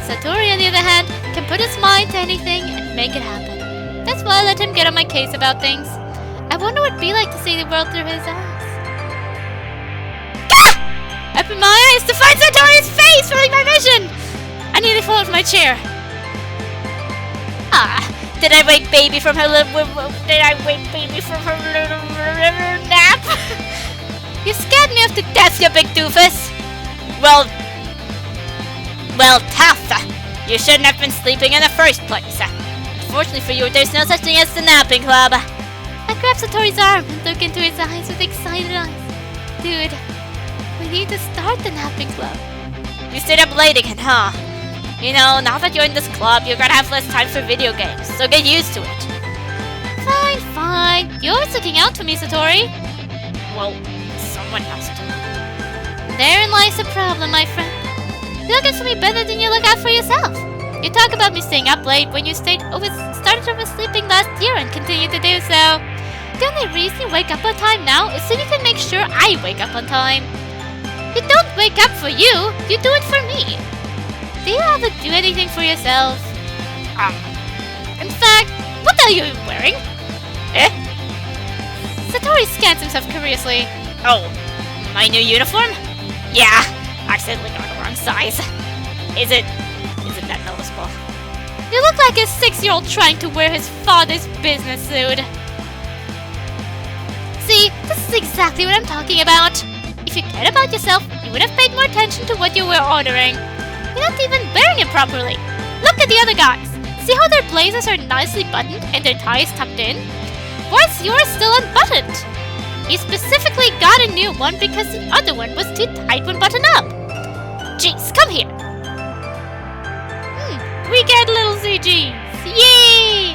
Satori, on the other hand, can put his mind to anything and make it happen. That's why I let him get on my case about things. I wonder what it'd be like to see the world through his eyes. Ah! Open my eyes to find Satori's face, filling my vision! I nearly fall off my chair. Ah, did I wake baby from her little nap? You scared me off to Death, you big doofus! Well, tough. You shouldn't have been sleeping in the first place. Unfortunately for you, there's no such thing as the napping club. I grab Satori's arm and look into his eyes with excited eyes. Dude, we need to start the napping club. You stayed up late again, huh? You know, now that you're in this club, you're gonna have less time for video games, so get used to it. Fine. You're always looking out for me, Satori. Well, someone has to. Therein lies the problem, my friend. You look out for me better than you look out for yourself. You talk about me staying up late when you started oversleeping last year and continue to do so. The only reason you wake up on time now is so you can make sure I wake up on time. You don't wake up for you do it for me. Do you ever do anything for yourself? In fact, what are you wearing? Satori scans himself curiously. Oh, my new uniform? Yeah, accidentally got the wrong size. Is it that noticeable? You look like a 6-year-old trying to wear his father's business suit. See, this is exactly what I'm talking about. If you cared about yourself, you would have paid more attention to what you were ordering. You're not even wearing it properly. Look at the other guys. See how their blazers are nicely buttoned and their ties tucked in? Why is yours still unbuttoned? You specifically got a new one because the other one was too tight when buttoned up. Jeez, come here. We get little CGs. Yay!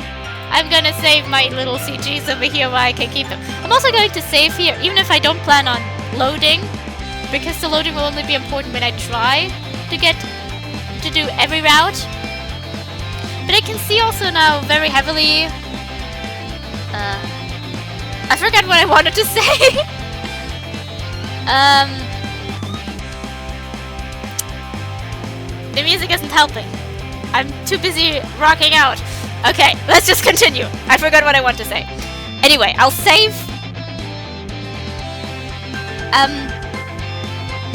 I'm gonna save my little CGs over here where I can keep them. I'm also going to save here, even if I don't plan on loading, because the loading will only be important when I try to do every route. But I can see also now very heavily. I forgot what I wanted to say. The music isn't helping. I'm too busy rocking out. Okay, let's just continue. I forgot what I want to say. Anyway, I'll save.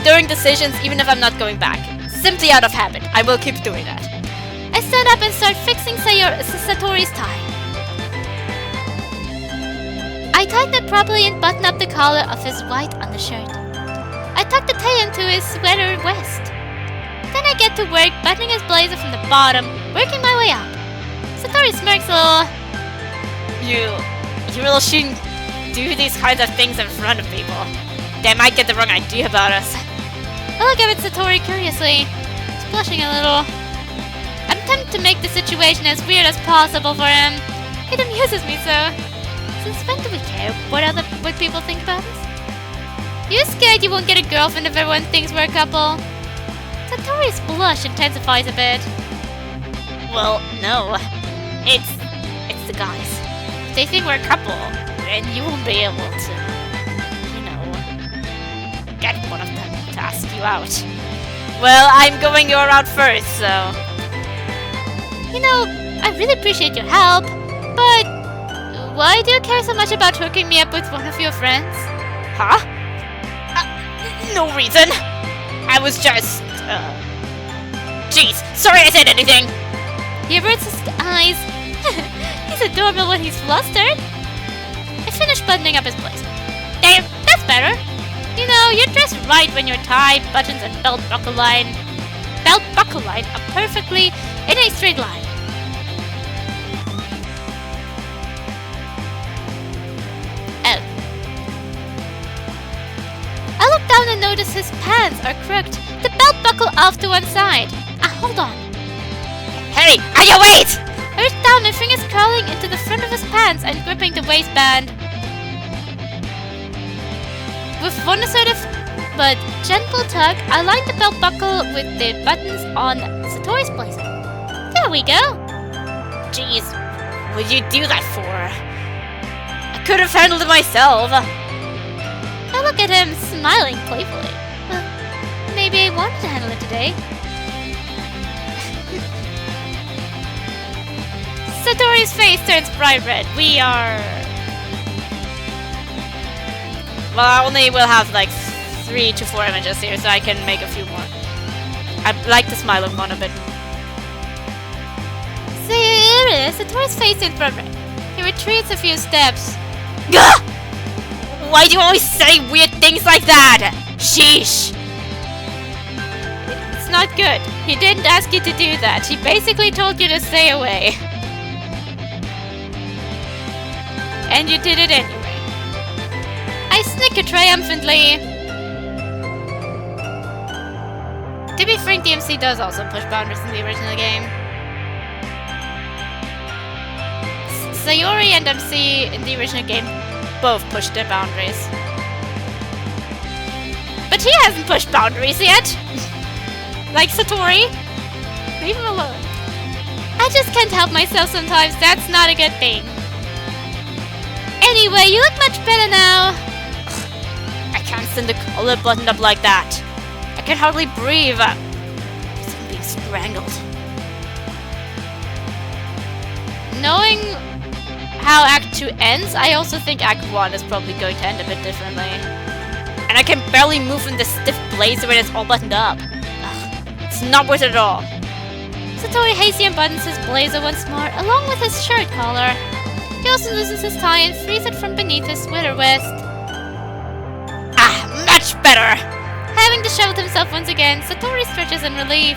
During decisions, even if I'm not going back. Simply out of habit. I will keep doing that. I stand up and start fixing Satori's tie. I tighten it properly and button up the collar of his white undershirt. I tuck the tail into his sweater vest. Then I get to work buttoning his blazer from the bottom, working my way up. Satori smirks a little. You really shouldn't do these kinds of things in front of people. They might get the wrong idea about us. I look up at Satori curiously. He's blushing a little. I'm tempted to make the situation as weird as possible for him. It amuses me so. Since when do we care what people think about us? You scared you won't get a girlfriend if everyone thinks we're a couple? Satori's blush intensifies a bit. Well, no. It's the guys. If they think we're a couple, then you won't be able to, get ask you out. Well, I'm going your route first, so... You know, I really appreciate your help, but why do you care so much about hooking me up with one of your friends? Huh? No reason. I was just, Jeez, sorry I said anything. He averts his eyes. He's adorable when he's flustered. I finished buttoning up his blazer. There, that's better. You know, you're dressed right when your tie, buttons, and belt buckle line up perfectly in a straight line. Oh. I look down and notice his pants are crooked, the belt buckle off to one side. Hold on. Hey, Anya, wait! I reach down, my fingers crawling into the front of his pants and gripping the waistband. With one assertive but gentle tug, I line the belt buckle with the buttons on Satori's blazer. There we go. Jeez, what'd you do that for? I could have handled it myself. I look at him, smiling playfully. Maybe I wanted to handle it today. Satori's face turns bright red. We are... Well, I only will have like 3 to 4 images here, so I can make a few more. I'd like to smile on a bit. Serious? Satori's face turns bright red. He retreats a few steps. Gah! Why do you always say weird things like that? Sheesh. It's not good. He didn't ask you to do that. He basically told you to stay away. And you did it anyway. I snicker triumphantly. To be frank, the MC does also push boundaries in the original game. Sayori and MC in the original game both pushed their boundaries. But he hasn't pushed boundaries yet! Like Satori. Leave him alone. I just can't help myself sometimes, that's not a good thing. Anyway, you look much better now. I can't stand the collar buttoned up like that. I can hardly breathe. I'm being strangled. Knowing how Act 2 ends, I also think Act 1 is probably going to end a bit differently. And I can barely move in this stiff blazer when it's all buttoned up. Ugh, it's not worth it at all. Satori hasty unbuttons his blazer once more, along with his shirt collar. He also loosens his tie and frees it from beneath his sweater vest. Ah, much better! Having disheveled himself once again, Satori stretches in relief.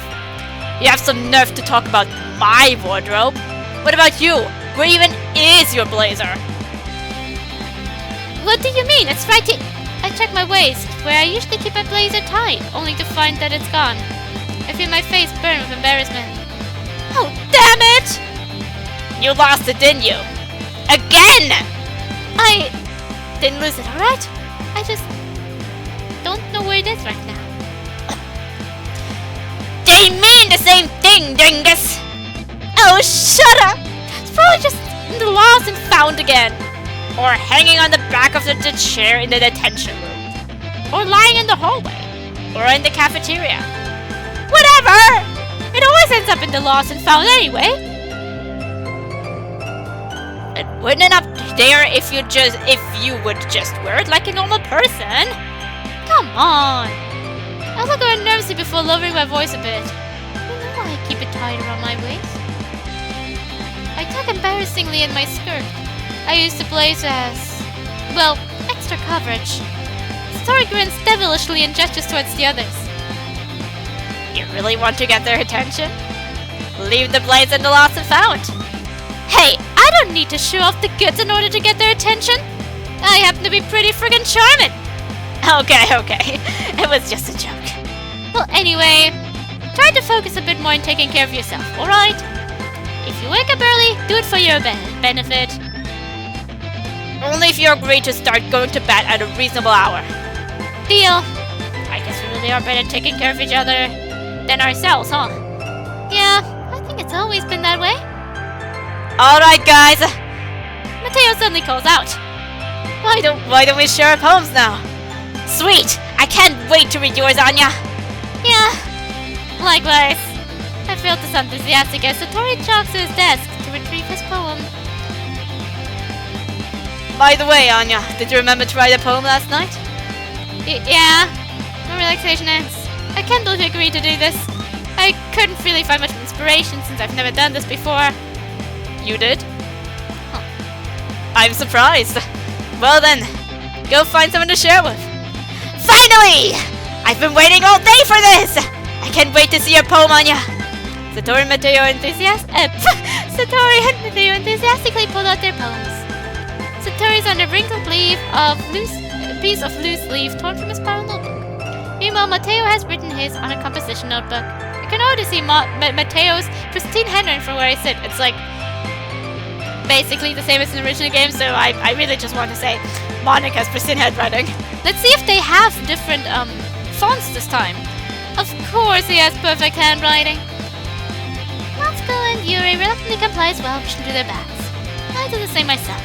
You have some nerve to talk about my wardrobe. What about you? Where even is your blazer? What do you mean? It's right here. I check my waist, where I usually keep my blazer tied, only to find that it's gone. I feel my face burn with embarrassment. Oh, damn it! You lost it, didn't you? Again! I didn't lose it, alright? I just don't know where it is right now. They mean the same thing, dingus! Oh, shut up! It's probably just in the lost and found again. Or hanging on the back of the chair in the detention room. Or lying in the hallway. Or in the cafeteria. Whatever! It always ends up in the lost and found anyway. It wouldn't end up there if you would just wear it like a normal person. Come on. I look around nervously before lowering my voice a bit. You know I keep it tied around my waist. I tuck embarrassingly in my skirt. I use the blazer as, well, extra coverage. Satori grins devilishly and gestures towards the others. You really want to get their attention? Leave the blazer in the lost and found. Hey, I don't need to show off the goods in order to get their attention. I happen to be pretty friggin' charming. Okay. It was just a joke. Well, anyway, try to focus a bit more on taking care of yourself, alright? If you wake up early, do it for your benefit. Only if you agree to start going to bed at a reasonable hour. Deal. I guess we really are better at taking care of each other than ourselves, huh? Yeah, I think it's always been that way. Alright, guys. Mateo suddenly calls out. Why don't we share our poems now? Sweet! I can't wait to read yours, Anya. Yeah, likewise. I felt as enthusiastic as Satori jogs to his desk to retrieve his poem. By the way, Anya, did you remember to write a poem last night? Yeah, my relaxation ends. I can't believe you agreed to do this. I couldn't really find much inspiration since I've never done this before. You did? Huh. I'm surprised. Well then, go find someone to share with. Finally! I've been waiting all day for this! I can't wait to see your poem, Anya. Satori and Mateo Satori and Mateo enthusiastically pulled out their poems. Satori's on a wrinkled piece of loose leaf torn from his spiral notebook. Meanwhile, Mateo has written his on a composition notebook. You can already see Mateo's pristine handwriting from where I sit. It's like basically the same as in the original game, so I really just want to say Monica's pristine handwriting. Let's see if they have different fonts this time. Of course he has perfect handwriting. Natsuko and Yuri reluctantly comply as well, wishing to do their best. I do the same myself.